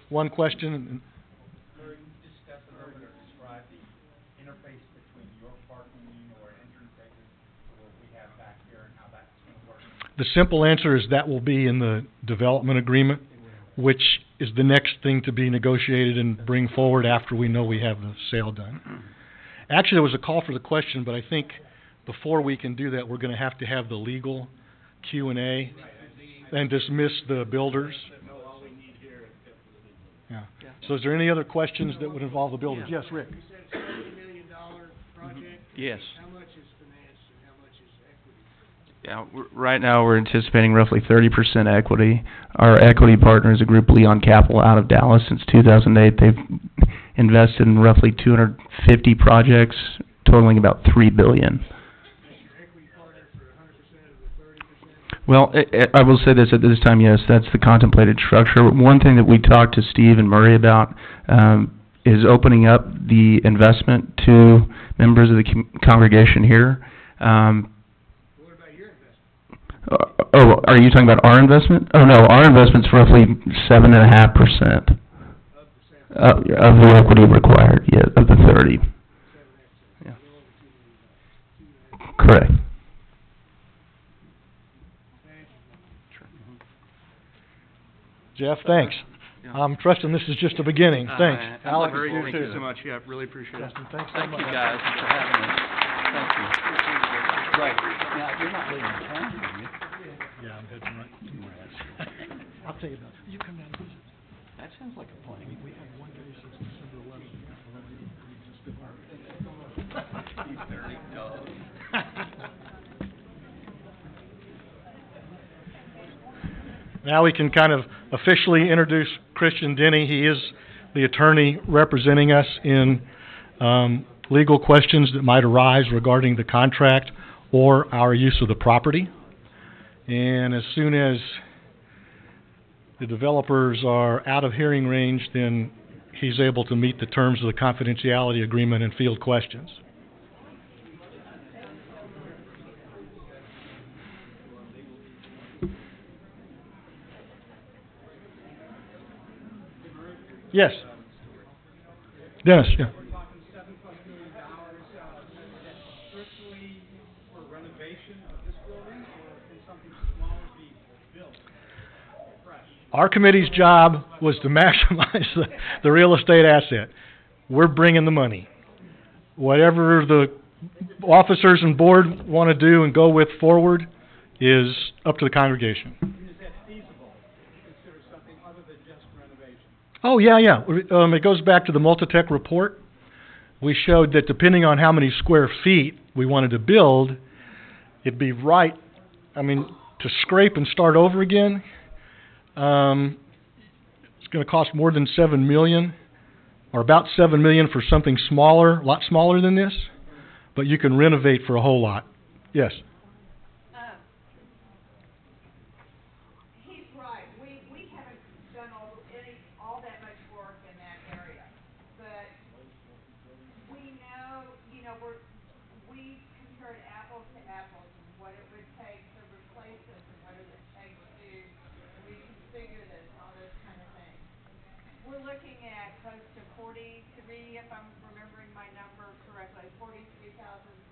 One question. Or you discussed earlier, describe the interface between your parking or entrance exit to what we have back here and how that's going to work. The simple answer is that will be in the development agreement, which is the next thing to be negotiated and bring forward after we know we have the sale done. Actually, there was a call for the question, but I think before we can do that, we're going to have the legal Q&A and dismiss the builders. Yeah. So is there any other questions that would involve the builders? Yes, Rick. You said $70 million project? Yes. How much is financed and how much is equity? Yeah, right now we're anticipating roughly 30% equity. Our equity partner is a group, Leon Capital, out of Dallas. Since 2008, they've invested in roughly 250 projects, totaling about $3 billion. Well, I will say this at this time, yes, that's the contemplated structure. One thing that we talked to Steve and Murray about is opening up the investment to members of the congregation here. What about your investment? Oh, are you talking about our investment? Oh, no, our investment's roughly 7.5% of the equity required, yeah, of the 30. Yeah. Correct. Jeff, thanks. Yeah. I'm trusting this is just the beginning. Thanks. Alex, Murray, you thank too. you so much. Yeah, really appreciate it. Justin, thanks so Thank much. you guys for having us. Thank you. Right. Now, you're not leaving town, are you? Yeah, I'm heading right to I'll tell you about it. You come down and visit. That sounds like a plan. We had one day since December 11th. These dirty dogs. Now we can kind of officially introduce Christian Denny. He is the attorney representing us in legal questions that might arise regarding the contract or our use of the property. And as soon as the developers are out of hearing range, then he's able to meet the terms of the confidentiality agreement and field questions. Yes. Dennis, yeah. We're talking $7+ million, is that strictly for renovation of this building, or can something smaller be built fresh? Our committee's job was to maximize the real estate asset. We're bringing the money. Whatever the officers and board want to do and go with forward is up to the congregation. Is that feasible to consider something other than just renovation? Oh, yeah. It goes back to the Multitech report. We showed that depending on how many square feet we wanted to build, it'd be right, to scrape and start over again. It's going to cost more than $7 million, or about $7 million for something smaller, a lot smaller than this, but you can renovate for a whole lot. Yes? He's right. We haven't done all that much work in that area. But we know, we compared apples to apples and what it would take to replace this and what it would take to reconfigure this, all those kind of things. We're looking at close to 43, if I'm remembering my number correctly, 43,000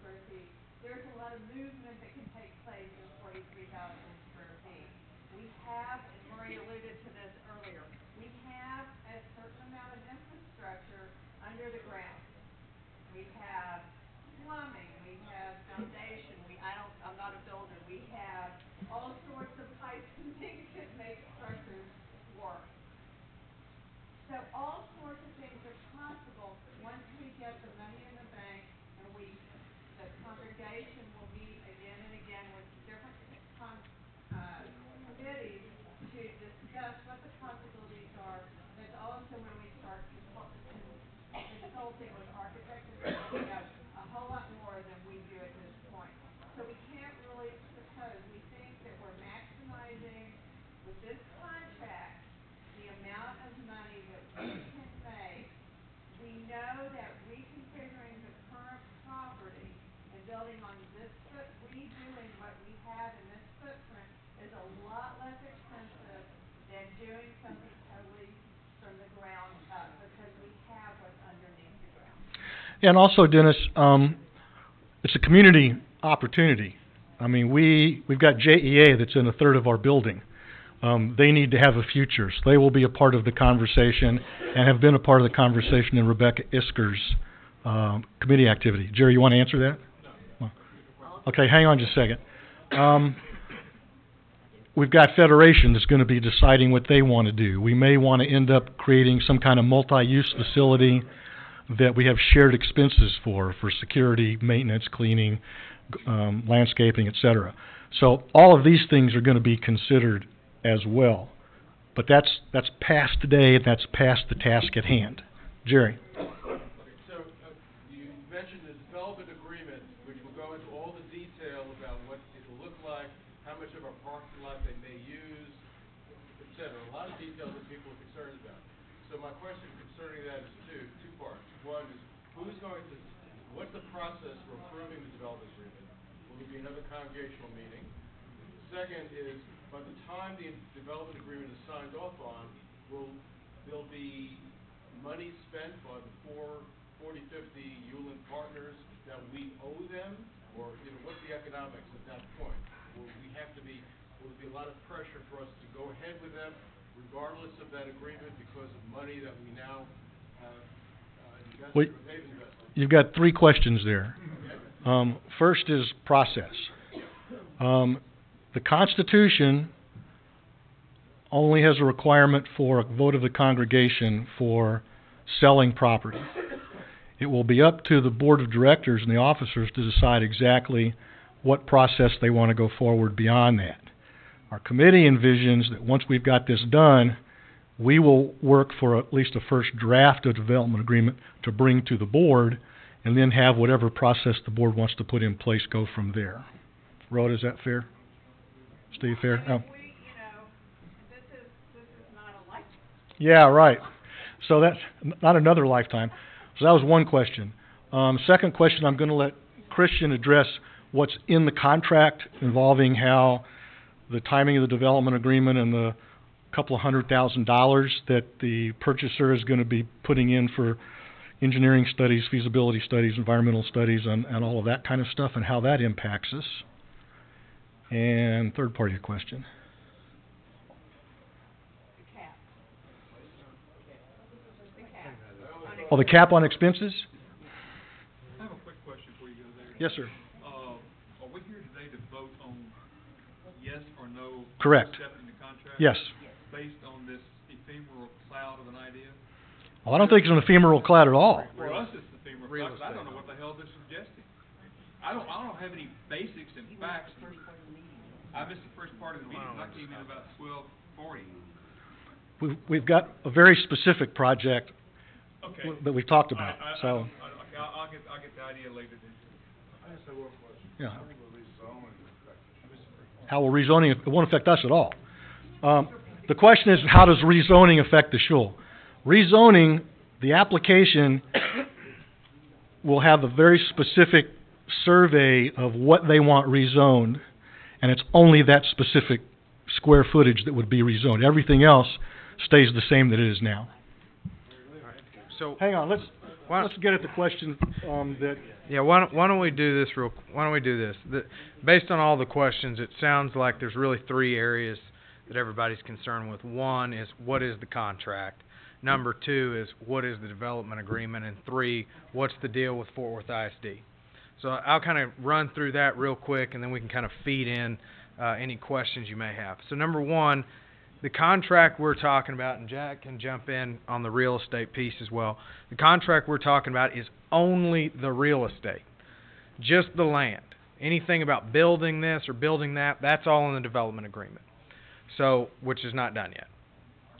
square feet. There's a lot of movement that can take place in 43,000 square feet. We have, and Murray alluded to this earlier, we have a certain amount of infrastructure under the ground. We have plumbing, we have foundation, I'm not a builder, we have all sorts of pipes and things that make structures work. So all sorts of things are possible once we get the money in the bank and the congregation will meet again and again with different committees to discuss what the possibilities are. That's also when we know that reconfiguring the current property and building on this redoing what we have in this footprint is a lot less expensive than doing something totally from the ground up, because we have what's underneath the ground. And also, Dennis, it's a community opportunity. I mean, we've got JEA that's in a third of our building. They need to have a future, so they will be a part of the conversation and have been a part of the conversation in Rebecca Isker's committee activity. Jerry, you want to answer that? No. Okay, hang on just a second. We've got Federation that's going to be deciding what they want to do. We may want to end up creating some kind of multi-use facility that we have shared expenses for security, maintenance, cleaning, landscaping, etc. So all of these things are going to be considered as well. But that's past today, and that's past the task at hand. Jerry. So you mentioned the development agreement, which will go into all the detail about what it will look like, how much of our parking lot they may use, etc. A lot of details that people are concerned about. So my question concerning that is two parts. One is, what's the process for approving the development agreement? Will there be another congregational meeting? Second is, by the time the development agreement is signed off on, will there be money spent by the 40, 50 Uland partners that we owe them? Or, what's the economics at that point? Will there be a lot of pressure for us to go ahead with them, regardless of that agreement, because of money that we now have invested, or they've invested? You've got three questions there. First is process. The Constitution only has a requirement for a vote of the congregation for selling property. It will be up to the board of directors and the officers to decide exactly what process they want to go forward beyond that. Our committee envisions that once we've got this done, we will work for at least a first draft of development agreement to bring to the board, and then have whatever process the board wants to put in place go from there. Rhoda, is that fair? Steve, fair? Oh. This is not a lifetime. Yeah, right. So that's not another lifetime. So that was one question. Second question, I'm going to let Christian address what's in the contract involving how the timing of the development agreement and the couple of $100,000 that the purchaser is going to be putting in for engineering studies, feasibility studies, environmental studies, and all of that kind of stuff, and how that impacts us. And third part of your question. Oh, the cap on expenses? I have a quick question for you guys there. Yes, sir. Are we here today to vote on yes or no? Correct. Accepting the contract? Yes. Based on this ephemeral cloud of an idea? Well, I don't think it's an ephemeral cloud at all. For us, it's ephemeral cloud, 'cause I don't know what the hell this is suggesting. I don't have any basics and facts. I missed the first part of the meeting, I came in about 12:40. We've got a very specific project that we've talked about. I'll get the idea later then. I just have one question. Yeah. How will rezoning affect us? How will rezoning, it won't affect us at all. The question is, how does rezoning affect the shul? Rezoning, the application will have a very specific survey of what they want rezoned, and it's only that specific square footage that would be rezoned. Everything else stays the same that it is now. So hang on, let's get at the question that. Yeah, why don't we do this based on all the questions, it sounds like there's really three areas that everybody's concerned with. One is, what is the contract? Number two is, what is the development agreement? And three, what's the deal with Fort Worth ISD? So I'll kind of run through that real quick, and then we can kind of feed in any questions you may have. So number one, the contract we're talking about, and Jack can jump in on the real estate piece as well. The contract we're talking about is only the real estate, just the land. Anything about building this or building that, that's all in the development agreement. So, which is not done yet,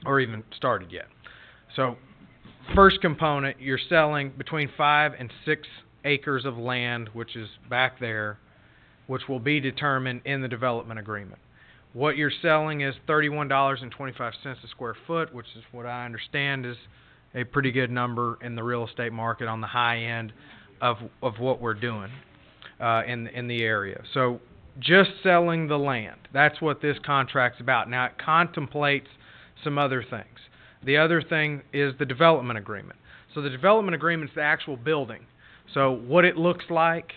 or even started yet. So, first component, you're selling between 5 and 6 acres of land, which is back there, which will be determined in the development agreement. What you're selling is $31.25 a square foot, which is what I understand is a pretty good number in the real estate market on the high end of what we're doing in the area. So just selling the land, that's what this contract's about. Now, it contemplates some other things. The other thing is the development agreement. So the development agreement is the actual building. So what it looks like,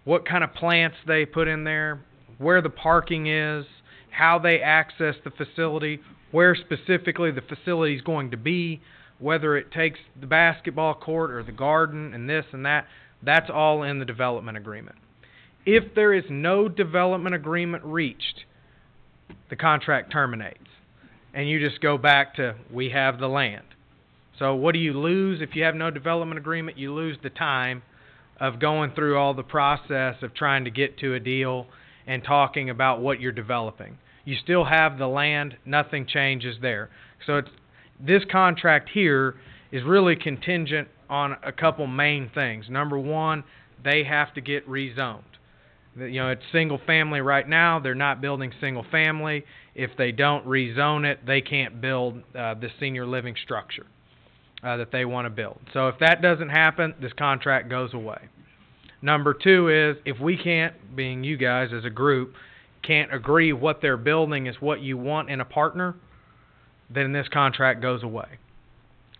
what kind of plants they put in there, where the parking is, how they access the facility, where specifically the facility is going to be, whether it takes the basketball court or the garden and this and that, that's all in the development agreement. If there is no development agreement reached, the contract terminates. And you just go back to, we have the land. So what do you lose if you have no development agreement? You lose the time of going through all the process of trying to get to a deal and talking about what you're developing. You still have the land, nothing changes there. So this contract here is really contingent on a couple main things. Number one, they have to get rezoned. It's single family right now. They're not building single family. If they don't rezone it, they can't build the senior living structure that they want to build. So if that doesn't happen, this contract goes away. Number two is, if we can't, being you guys as a group, can't agree what they're building is what you want in a partner, then this contract goes away.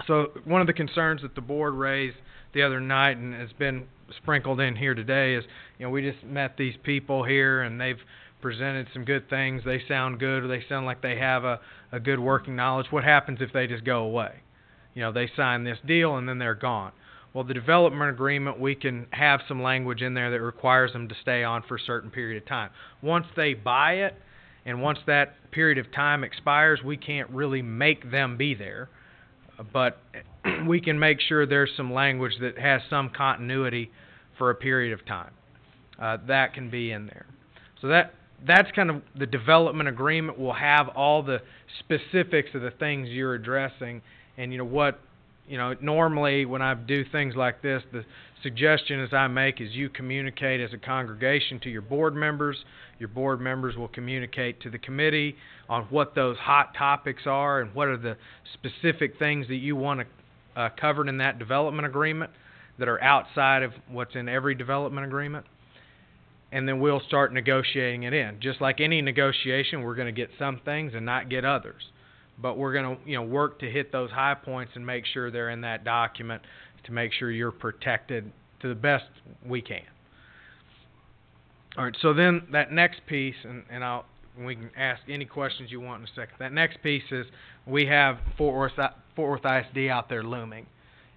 So one of the concerns that the board raised the other night and has been sprinkled in here today is, we just met these people here and they've presented some good things. They sound good, or they sound like they have a good working knowledge. What happens if they just go away? They sign this deal and then they're gone. Well, the development agreement, we can have some language in there that requires them to stay on for a certain period of time. Once they buy it, and once that period of time expires, we can't really make them be there, but we can make sure there's some language that has some continuity for a period of time. That can be in there. So that's kind of the development agreement. Will have all the specifics of the things you're addressing, and normally when I do things like this, the suggestion as I make is you communicate as a congregation to your board members. Your board members will communicate to the committee on what those hot topics are and what are the specific things that you want covered in that development agreement that are outside of what's in every development agreement. And then we'll start negotiating it in. Just like any negotiation, we're going to get some things and not get others. But we're going to work to hit those high points and make sure they're in that document to make sure you're protected to the best we can. All right, so then that next piece, and we can ask any questions you want in a second. That next piece is we have Fort Worth ISD out there looming.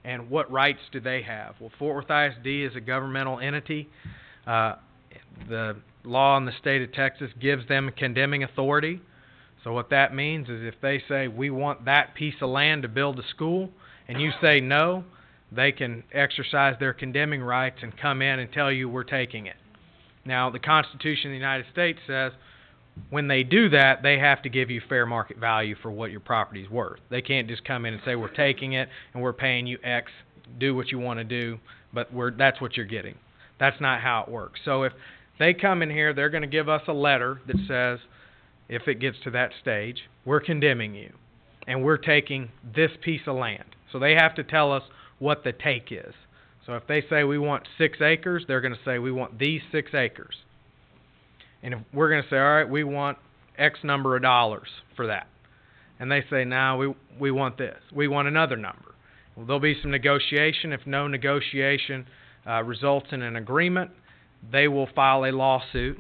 And what rights do they have? Well, Fort Worth ISD is a governmental entity. The law in the state of Texas gives them condemning authority. So what that means is if they say, we want that piece of land to build a school, and you say no, they can exercise their condemning rights and come in and tell you we're taking it. Now, the Constitution of the United States says when they do that, they have to give you fair market value for what your property is worth. They can't just come in and say, we're taking it and we're paying you X, do what you want to do, but that's what you're getting. That's not how it works. So if they come in here, they're going to give us a letter that says, if it gets to that stage, we're condemning you, and we're taking this piece of land. So they have to tell us what the take is. So if they say we want 6 acres, they're going to say we want these 6 acres. And if we're going to say, all right, we want X number of dollars for that. And they say, no, we want this. We want another number. Well, there'll be some negotiation. If no negotiation results in an agreement, they will file a lawsuit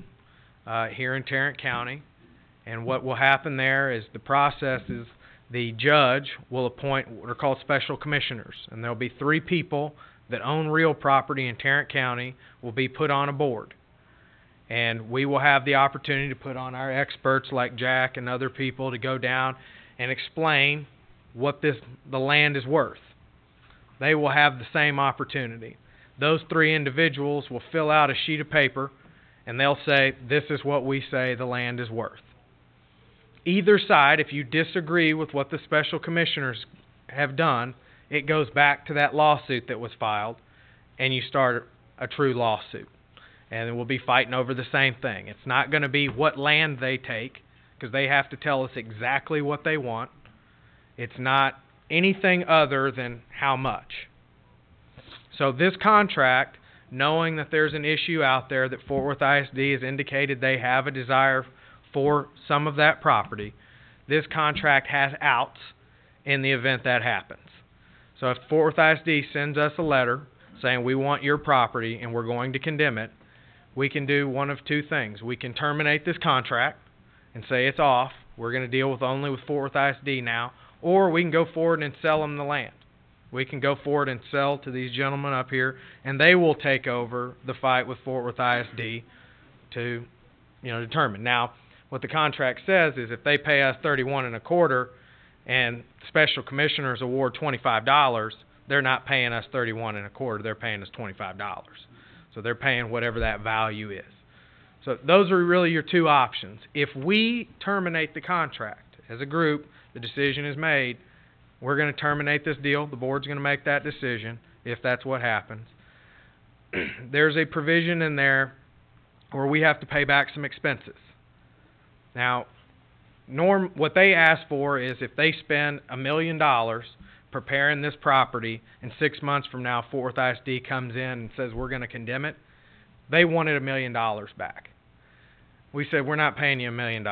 here in Tarrant County. And what will happen there is the process is the judge will appoint what are called special commissioners. And there'll be 3 people that own real property in Tarrant County will be put on a board. And we will have the opportunity to put on our experts like Jack and other people to go down and explain what the land is worth. They will have the same opportunity. Those 3 individuals will fill out a sheet of paper and they'll say, this is what we say the land is worth. Either side, if you disagree with what the special commissioners have done, it goes back to that lawsuit that was filed, and you start a true lawsuit. And we'll be fighting over the same thing. It's not going to be what land they take, because they have to tell us exactly what they want. It's not anything other than how much. So this contract, knowing that there's an issue out there that Fort Worth ISD has indicated they have a desire for some of that property, this contract has outs in the event that happens. So if Fort Worth ISD sends us a letter saying we want your property and we're going to condemn it, we can do one of two things. We can terminate this contract and say it's off. We're going to deal only with Fort Worth ISD now. Or we can go forward and sell them the land. We can go forward and sell to these gentlemen up here, and they will take over the fight with Fort Worth ISD to, determine. Now, what the contract says is if they pay us $31.25 and special commissioners award $25, they're not paying us $31.25. They're paying us $25. So they're paying whatever that value is. So those are really your two options. If we terminate the contract as a group, the decision is made, we're going to terminate this deal. The board's going to make that decision if that's what happens. There's a provision in there where we have to pay back some expenses. Now, what they ask for is if they spend $1 million preparing this property and 6 months from now Fort Worth ISD comes in and says we're going to condemn it, they wanted $1 million back. We said we're not paying you $1 million.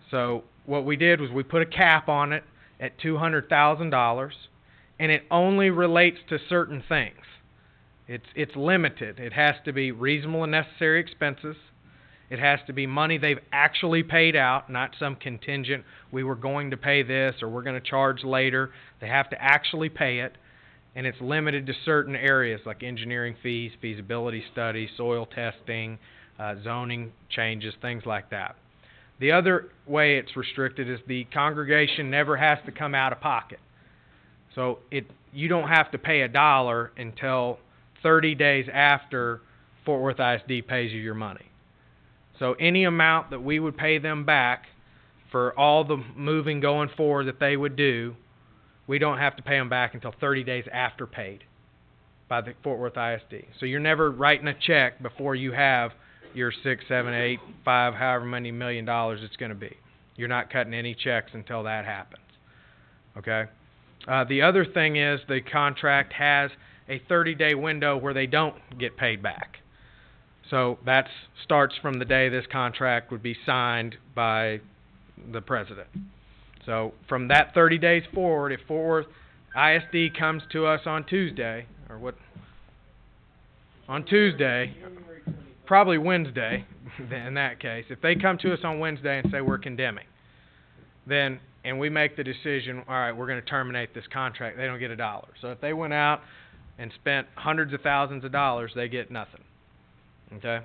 So what we did was we put a cap on it at $200,000, and it only relates to certain things. It's limited. It has to be reasonable and necessary expenses. It has to be money they've actually paid out, not some contingent, we were going to pay this or we're going to charge later. They have to actually pay it, and it's limited to certain areas like engineering fees, feasibility studies, soil testing, zoning changes, things like that. The other way it's restricted is the congregation never has to come out of pocket. So you don't have to pay $1 until 30 days after Fort Worth ISD pays you your money. So any amount that we would pay them back for all the moving going forward that they would do, we don't have to pay them back until 30 days after paid by the Fort Worth ISD. So you're never writing a check before you have your 6, 7, 8, 5, however many $1 million it's going to be. You're not cutting any checks until that happens. Okay? The other thing is the contract has a 30-day window where they don't get paid back. So that starts from the day this contract would be signed by the president. So from that 30 days forward, if Fort Worth ISD comes to us on Tuesday, probably Wednesday, in that case. If they come to us on Wednesday and say we're condemning, and we make the decision, all right, we're going to terminate this contract, they don't get $1. So if they went out and spent hundreds of thousands of dollars, they get nothing. Okay?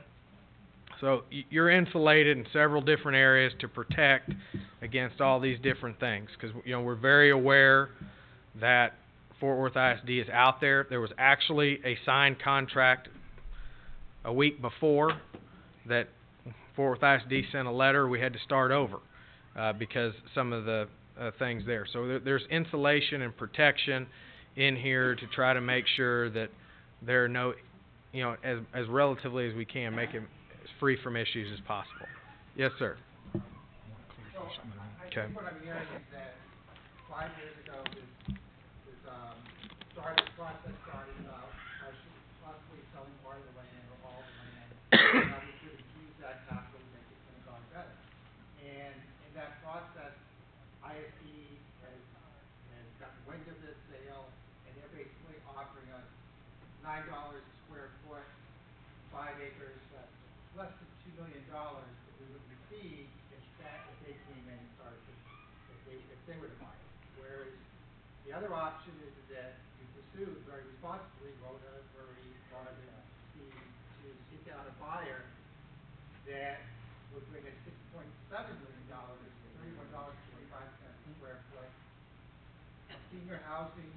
So you're insulated in several different areas to protect against all these different things because we're very aware that Fort Worth ISD is out there. There was actually a signed contract a week before that Fort Worth ISD sent a letter. We had to start over because some of the things there. So there's insulation and protection in here to try to make sure that there are no, as relatively as we can, make it as free from issues as possible. Yes, sir. I think what I'm hearing is that 5 years ago, this process started about possibly selling part of the land or all the land, we could use that capital to make the synagogue better. And in that process, ISD has gotten wind of this sale, and they're basically offering us $9 a square foot, 5 acres, that's less than $2 million that we would receive if they came in and started to, if they were to buy it. Whereas the other option is that you pursued very responsibly, Rhoda, Murray, Marvin, Steve, to seek out a buyer that would bring us $6.7 million, $31.25 a square foot, a senior housing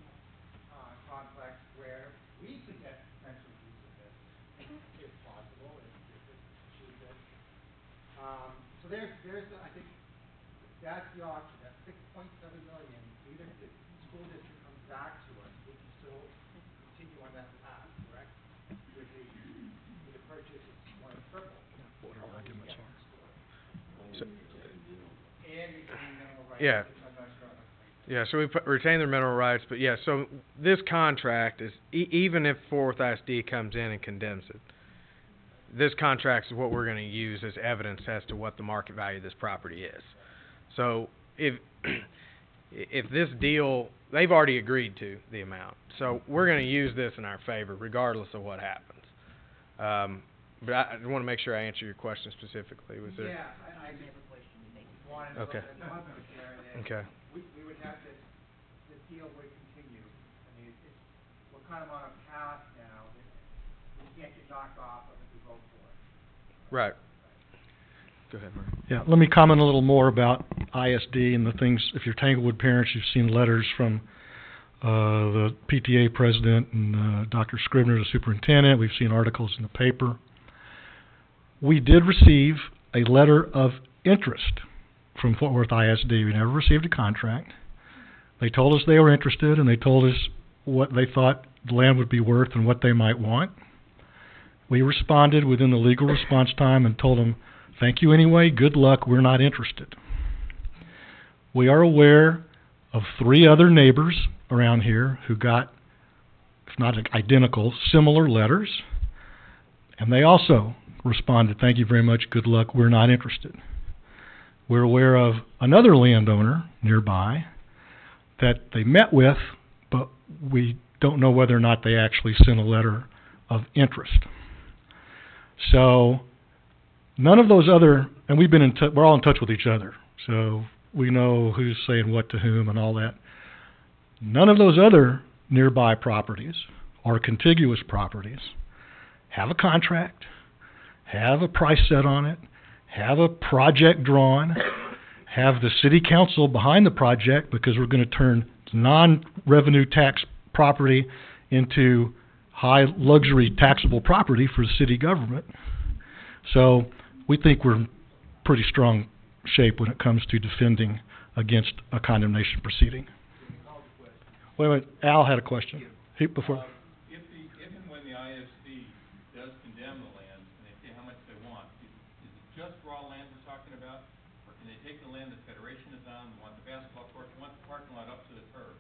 complex where we could get potential use of this, if possible, if it's cheaper. So there's I think that's the option. That $6.7 million, even if the school district comes back to us, we can still continue on that path, correct? With the purchase of one triple. And we can minimal rights. Yeah. I'm not sure. Yeah, so we retain their mineral rights, but yeah, so this contract is, even if Fort Worth ISD comes in and condemns it, this contract is what we're going to use as evidence as to what the market value of this property is. So if this deal, they've already agreed to the amount, so we're going to use this in our favor regardless of what happens. But I want to make sure I answer your question specifically. Was there? Yeah, I just wanted to Okay. Okay. We would have this deal would continue. I mean, we're kind of on a path now that we can't get knocked off of if we vote for it. Right. Go ahead, Murray. Yeah, let me comment a little more about ISD and the things. If you're Tanglewood parents, you've seen letters from the PTA president and Dr. Scribner, the superintendent. We've seen articles in the paper. We did receive a letter of interest from Fort Worth ISD. We never received a contract. They told us they were interested, and they told us what they thought the land would be worth and what they might want. We responded within the legal response time and told them, thank you anyway, good luck, we're not interested. We are aware of 3 other neighbors around here who got, if not identical, similar letters, and they also responded, thank you very much, good luck, we're not interested. We're aware of another landowner nearby that they met with, but we don't know whether or not they actually sent a letter of interest. So none of those other, and we've been we're all in touch with each other, so we know who's saying what to whom and all that. None of those other nearby properties or contiguous properties have a contract, have a price set on it, have a project drawn, have the city council behind the project, because we're going to turn non-revenue tax property into high luxury taxable property for the city government. So we think we're in pretty strong shape when it comes to defending against a condemnation proceeding. Wait a minute, Al had a question. Before. If and when the ISD does condemn the land, and they say how much they want, is it just raw land we're talking about? Or can they take the land that Federation is on, want the basketball court, want the parking lot up to the curb?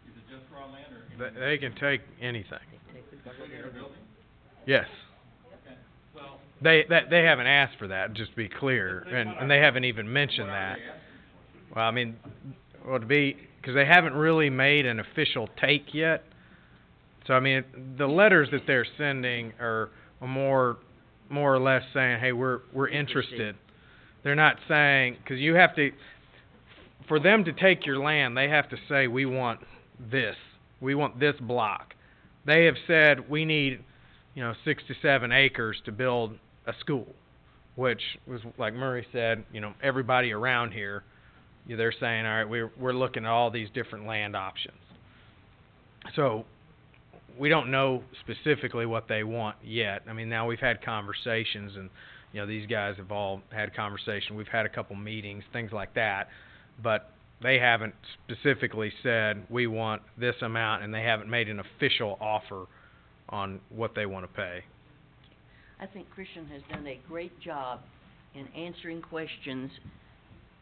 Is it just raw land, or? They can take anything. Building? Yes. Okay. Well. They haven't asked for that, just to be clear, and they haven't even mentioned that. Well, I mean, because they haven't really made an official take yet. So, I mean, the letters that they're sending are more or less saying, hey, we're interested. They're not saying, because you have to, for them to take your land, they have to say, we want this block. They have said, we need, 6 to 7 acres to build a school, which was, like Murray said, everybody around here, they're saying, all right, we're looking at all these different land options. So we don't know specifically what they want yet. I mean, now we've had conversations, and these guys have all had conversation. We've had a couple meetings, things like that, but they haven't specifically said we want this amount, and they haven't made an official offer on what they want to pay. I think Christian has done a great job in answering questions,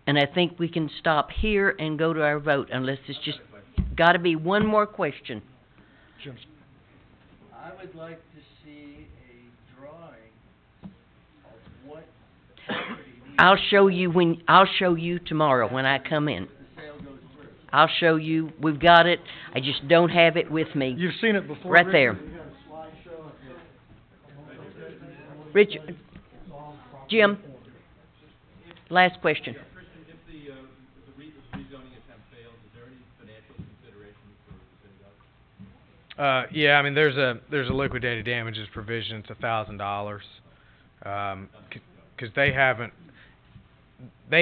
and I think we can stop here and go to our vote, unless it's just got to be one more question. I would like to see a drawing of what property needs. I'll show you tomorrow when I come in. The sale goes through. I'll show you. We've got it. I just don't have it with me. You've seen it before, right Richard? there. Richard, Jim, last question. Christian, if the rezoning attempt fails, is there any financial consideration for the city? Yeah, I mean, there's a liquidated damages provision. It's $1,000, because they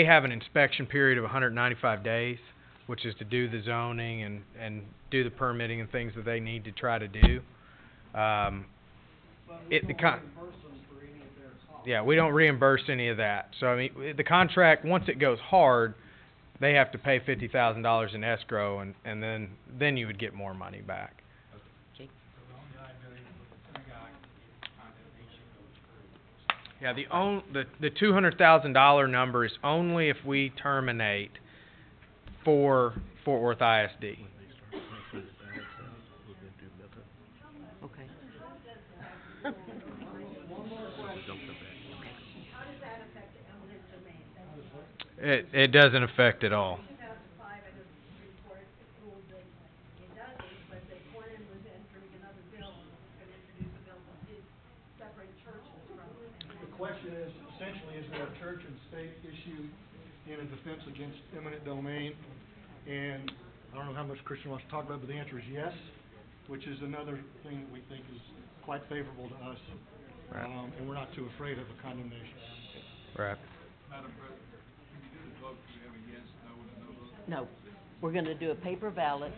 have an inspection period of 195 days, which is to do the zoning and do the permitting and things that they need to try to do. Yeah, we don't reimburse any of that. So, I mean, the contract, once it goes hard, they have to pay $50,000 in escrow, and then you would get more money back. Okay. Yeah, the $200,000 number is only if we terminate for Fort Worth ISD. Okay. It doesn't affect at all. The question is, essentially, is there a church and state issue in a defense against eminent domain? And I don't know how much Christian wants to talk about, but the answer is yes, which is another thing that we think is quite favorable to us. Right. And we're not too afraid of a condemnation. Right. Madam President, can you do the vote? Do we have a yes, no, and a no vote? No, we're going to do a paper ballot.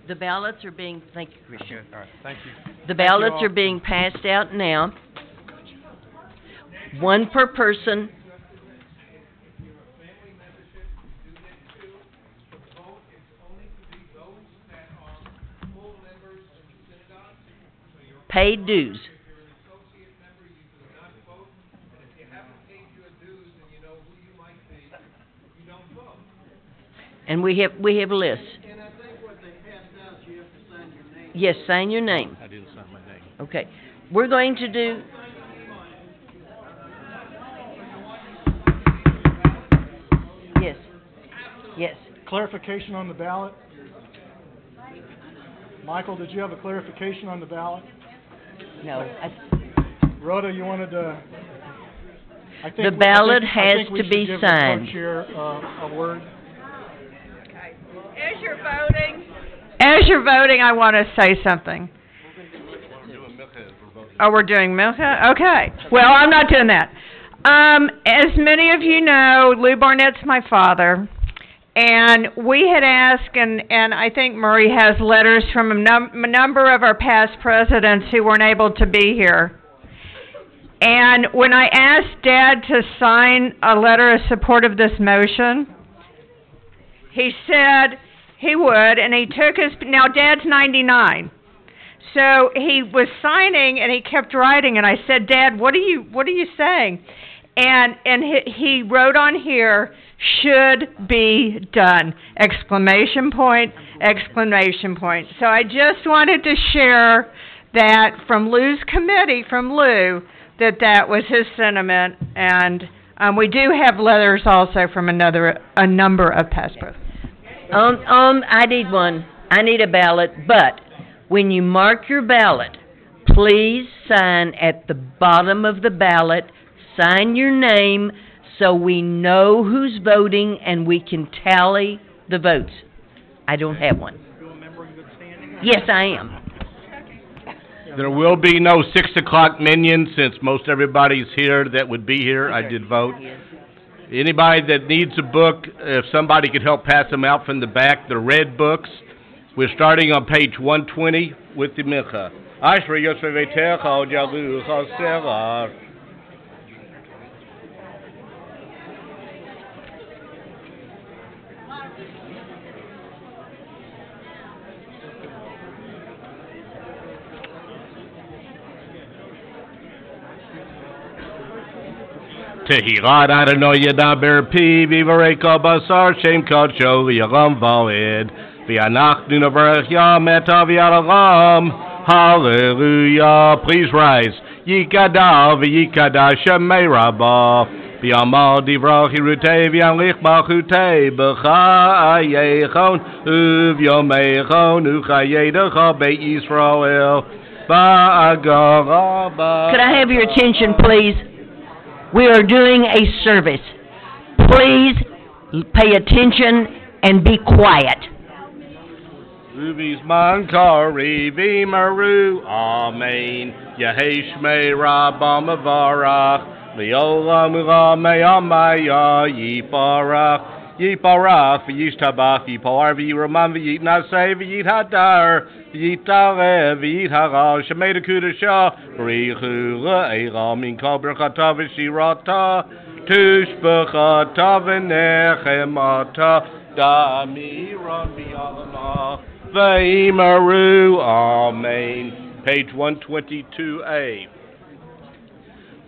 The ballots are being, thank you, Christian. All right, thank you. The ballots are being passed out now. One per person. Paid dues. And we have lists. And I think what they passed out, you have to sign your name. Yes, sign your name. I didn't sign my name. Okay. We're going to do... Yes. Yes. Clarification on the ballot. Michael, did you have a clarification on the ballot? No. Rhoda, you wanted to... I think The ballot I has think we to should be give the signed. co-chair a word. As you're voting, I want to say something. Oh, we're doing Milka? Okay. Well, I'm not doing that. As many of you know, Lou Barnett's my father. And we had asked, and I think Murray has letters from a number of our past presidents who weren't able to be here. And when I asked Dad to sign a letter of support of this motion, he said he would, and he took his, now Dad's 99. So he was signing and he kept writing, and I said, Dad, what are you saying? And he wrote on here, should be done, exclamation point, exclamation point. So I just wanted to share that from Lou's committee, from Lou, that was his sentiment, and we do have letters also from a number of past presidents. I need one. I need a ballot, but when you mark your ballot, please sign at the bottom of the ballot, sign your name so we know who's voting and we can tally the votes. I don't have one. Yes, I am. There will be no 6 o'clock minion, since most everybody's here that would be here. I did vote. Anybody that needs a book, if somebody could help pass them out from the back, the red books. We're starting on page 120 with the Mincha. Ashra Yoshevetecha Jalucha Serar. Tehillah Adonai Yedaber Pi V'Vareka Basar Shem Kodsho V'Yaram Valid V'Anachnu Nevarech Yam Eta V'Yaram. Hallelujah. Please rise. Yikada V'Yikada Shemei Rabbah V'Yamal Divrach Hirutei V'Yanlich Bachutei B'Chayechon U'Vyomechon U'Chayedecha Beit Yisrael Ba'agara. Could I have your attention, please? We are doing a service. Please pay attention and be quiet. Uvis Mankari Vimaru Amen. Yeheshme Rabbam Avarach Leolam Ramei Amaya Yiparach Yiparach V'Yishtabach Yipar V'Yiraman V'Yitnaseh V'Yithadar V'Yitare V'Yithara Shemeda Kudasha B'Richu Re'era Min Kol Berchata V'Shirata Tushbechata V'Nechemata Damiran V'Yalama V'Imaru Amen. Page 122A.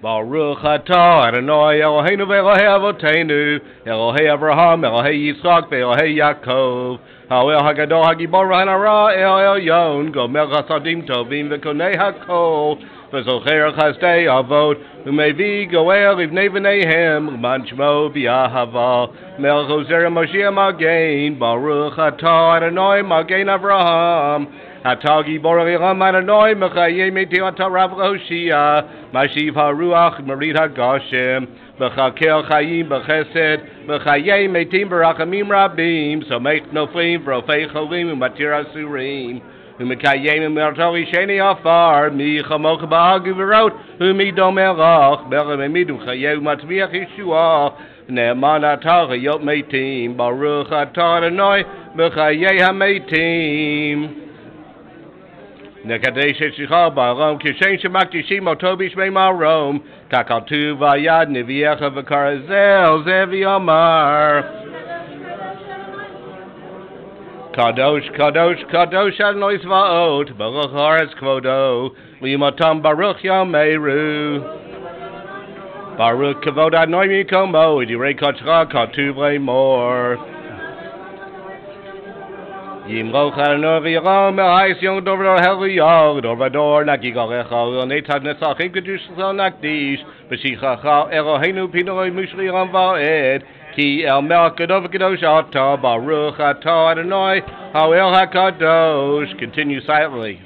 Baruch atah Adonai Eloheinu ve'Elohei Avotenu, Elohei Avraham, Elohei Yitzchak, ve'Elohei Yaakov, Ha'el HaGadol HaGibor HaNara El Elyon, Gomer Chasadim Tovim ve'Konei HaKol, ve'Zocher Chasdei Avot, U'Mevi Goel Livnei V'neihem, U'man Shmo V'Yahava, Melech Ozer Moshiach Magen, Baruch atah Adonai Magen Avraham, Atah Gibor Elam Adonai Mechayei Metim Atah Rav Hoshia, Mashiv HaRuach Merid HaGoshem, V'chakel Chayim B'chesed, V'chayei Metim B'rachamim Rabim, Somech Noflim V'rofei Cholim U'matir Asurim, U'mekayem U'mertori Sheni Afar, Mi Chamoch Ba'agu V'rot, U'midom Elach, B'elem Emidu Chayei U'matviach Yeshua, Ne'eman Atah Chayot Metim, Baruch Atah Adonai Mechayei HaMetim. Nekadesh Shichal Ba'arom Kishen Shemakdishim Otobi Shmei Ma'arom Kakaltu Vayad Neviecha V'Karazel Zevi Omar Kadosh Kadosh Kadosh Adonai Zvaot Baruch Haaretz Kvodo Limatam Baruch Yameru Baruch Kavod Adonai Mikomo Idirei Kachra Katuv Le'mor Yimroch Adonai v'Yiram Me'hais Yom Dor Heliog Dor Vador Naki Garecha Netzad Netzachim Kedush Zal Nakdish V'Shichacha Eloheinu Pinoi Mushri Ram Va'ed Ki El Melech Gadol V'Kadosh Atah Baruch Atah Adonai Ha'el HaKadosh. Continue silently.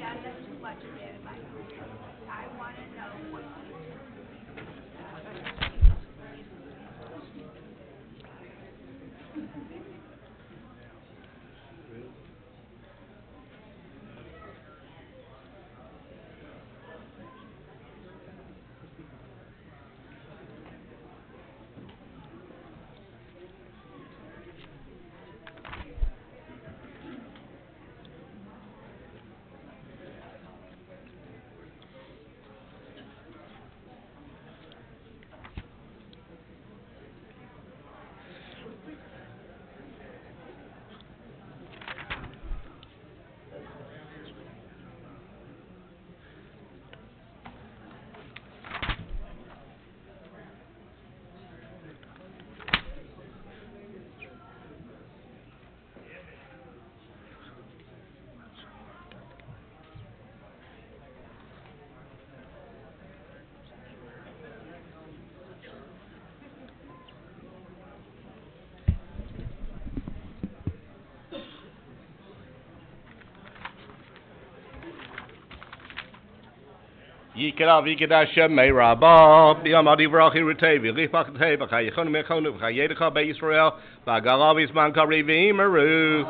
Yikra v'Yikdash Shemei Rabbah B'Yamadi V'Rachi Rutei V'Rifach Tei V'Chayechonu Mechonu V'Chayedecha B'Yisrael V'Agarav Yisman Kari V'imeru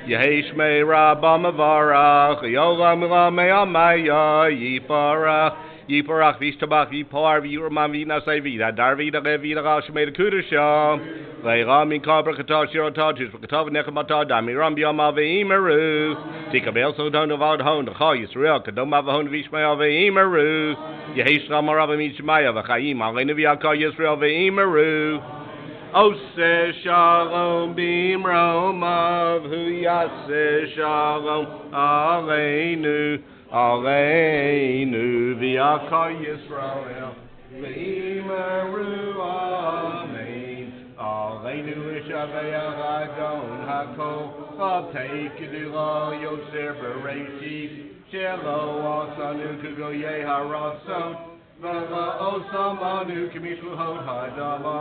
Yehi Shmei Rabbah Mevarach Yolam Ramei Amaya Yiparach Yiparach V'Ishtabach V'Yipar V'Yurman V'Nasei V'Yadar V'Yidare V'Yidara Shmei D'Kudasham V'Yiram Minkar B'Katah Shirotah Tish B'Katah V'Nechamatah Damiram B'Yamav V'imeru Tikabel Sodon Avad Hon D'Chal Yisrael Kadom Avahon V'Yishmael V'imeru Yehi Shram Arav Mishmaya V'Chayim Aleinu V'Yakar Yisrael V'imeru Oseh Shalom B'Imromav Hu Yaseh Shalom Aleinu Aleinu V'Yakar Yisrael V'imeru Amen Aleinu V'Shaveach Adon HaKol V'Tei Kedila Yosef Bereshit Shelo Asanu Kugoye Haratzot V'Osamanu K'Mishluhot Hadama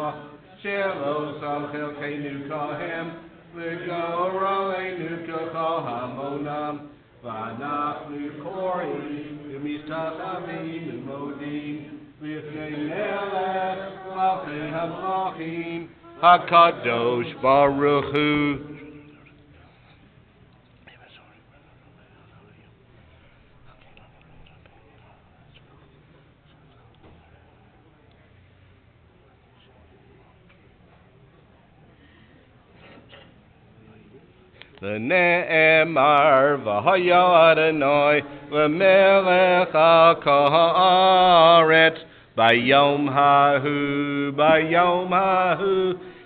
Shelo Samchel Keinu Kahem V'Goraleinu Kachal Hamonam V'Anachnu Korim V'Mistachavim V'Modim V'Fnei Melech Malchei HaMlachim HaKadosh Baruch Hu. V'ne'emar v'haya Adonai v'melech ha'aretz bayom hahu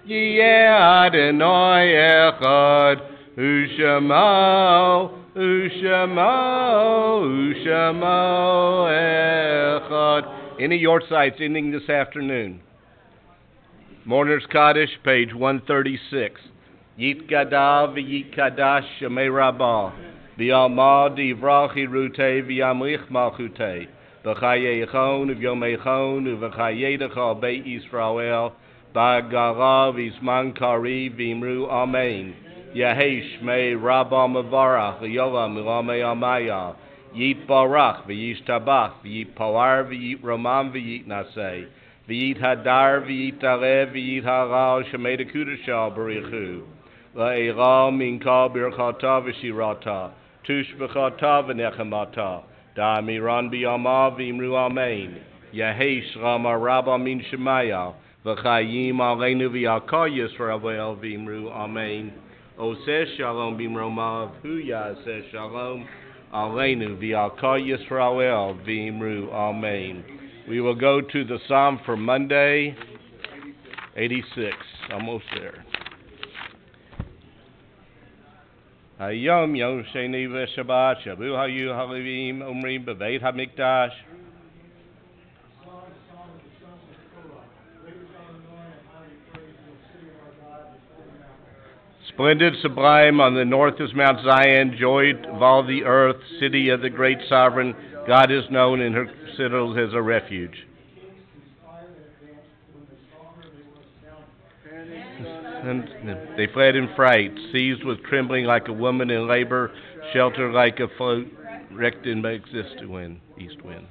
yeh Adonai echad u'shamo echad Any yortzites ending this afternoon? Mourner's Kaddish, page 136. Yit gadal v'yit kadash shemei rabbah. V'yalma divrachi rute v'yamlich malchute. V'chayechon v'yomechon v'chayedecha beit Yisrael. Ba'gara v'izman kari v'imru amen. Yehesh mei rabbah mevarach v'yolam v'lamei amaya. Yit barach v'yishtabach v'yit palar v'yit roman v'yit naseh. V'yit hadar v'yit alev v'yit haral shemei dekudashal barichu. La'era minka birchata v'shirata. Tush b'chata v'nechamata. Da'amiran b'yama v'imru amen. Yehesh rama rabba min shemaya. V'chayim aleinu v'yakar Yisrael v'imru amen. Oseh shalom b'mromav hu yaseh shalom. Aleinu v'yakar Yisrael v'imru amen. We will go to the Psalm for Monday, 86. Almost there. Hayom yom sheni v'shabbat shabu hayu halivim omrim b'veit hamikdash. Splendid, sublime, on the north is Mount Zion, joy of all the earth, city of the great sovereign. God is known in her citadels as a refuge. And they fled in fright, seized with trembling like a woman in labor, sheltered like a float, wrecked in east wind.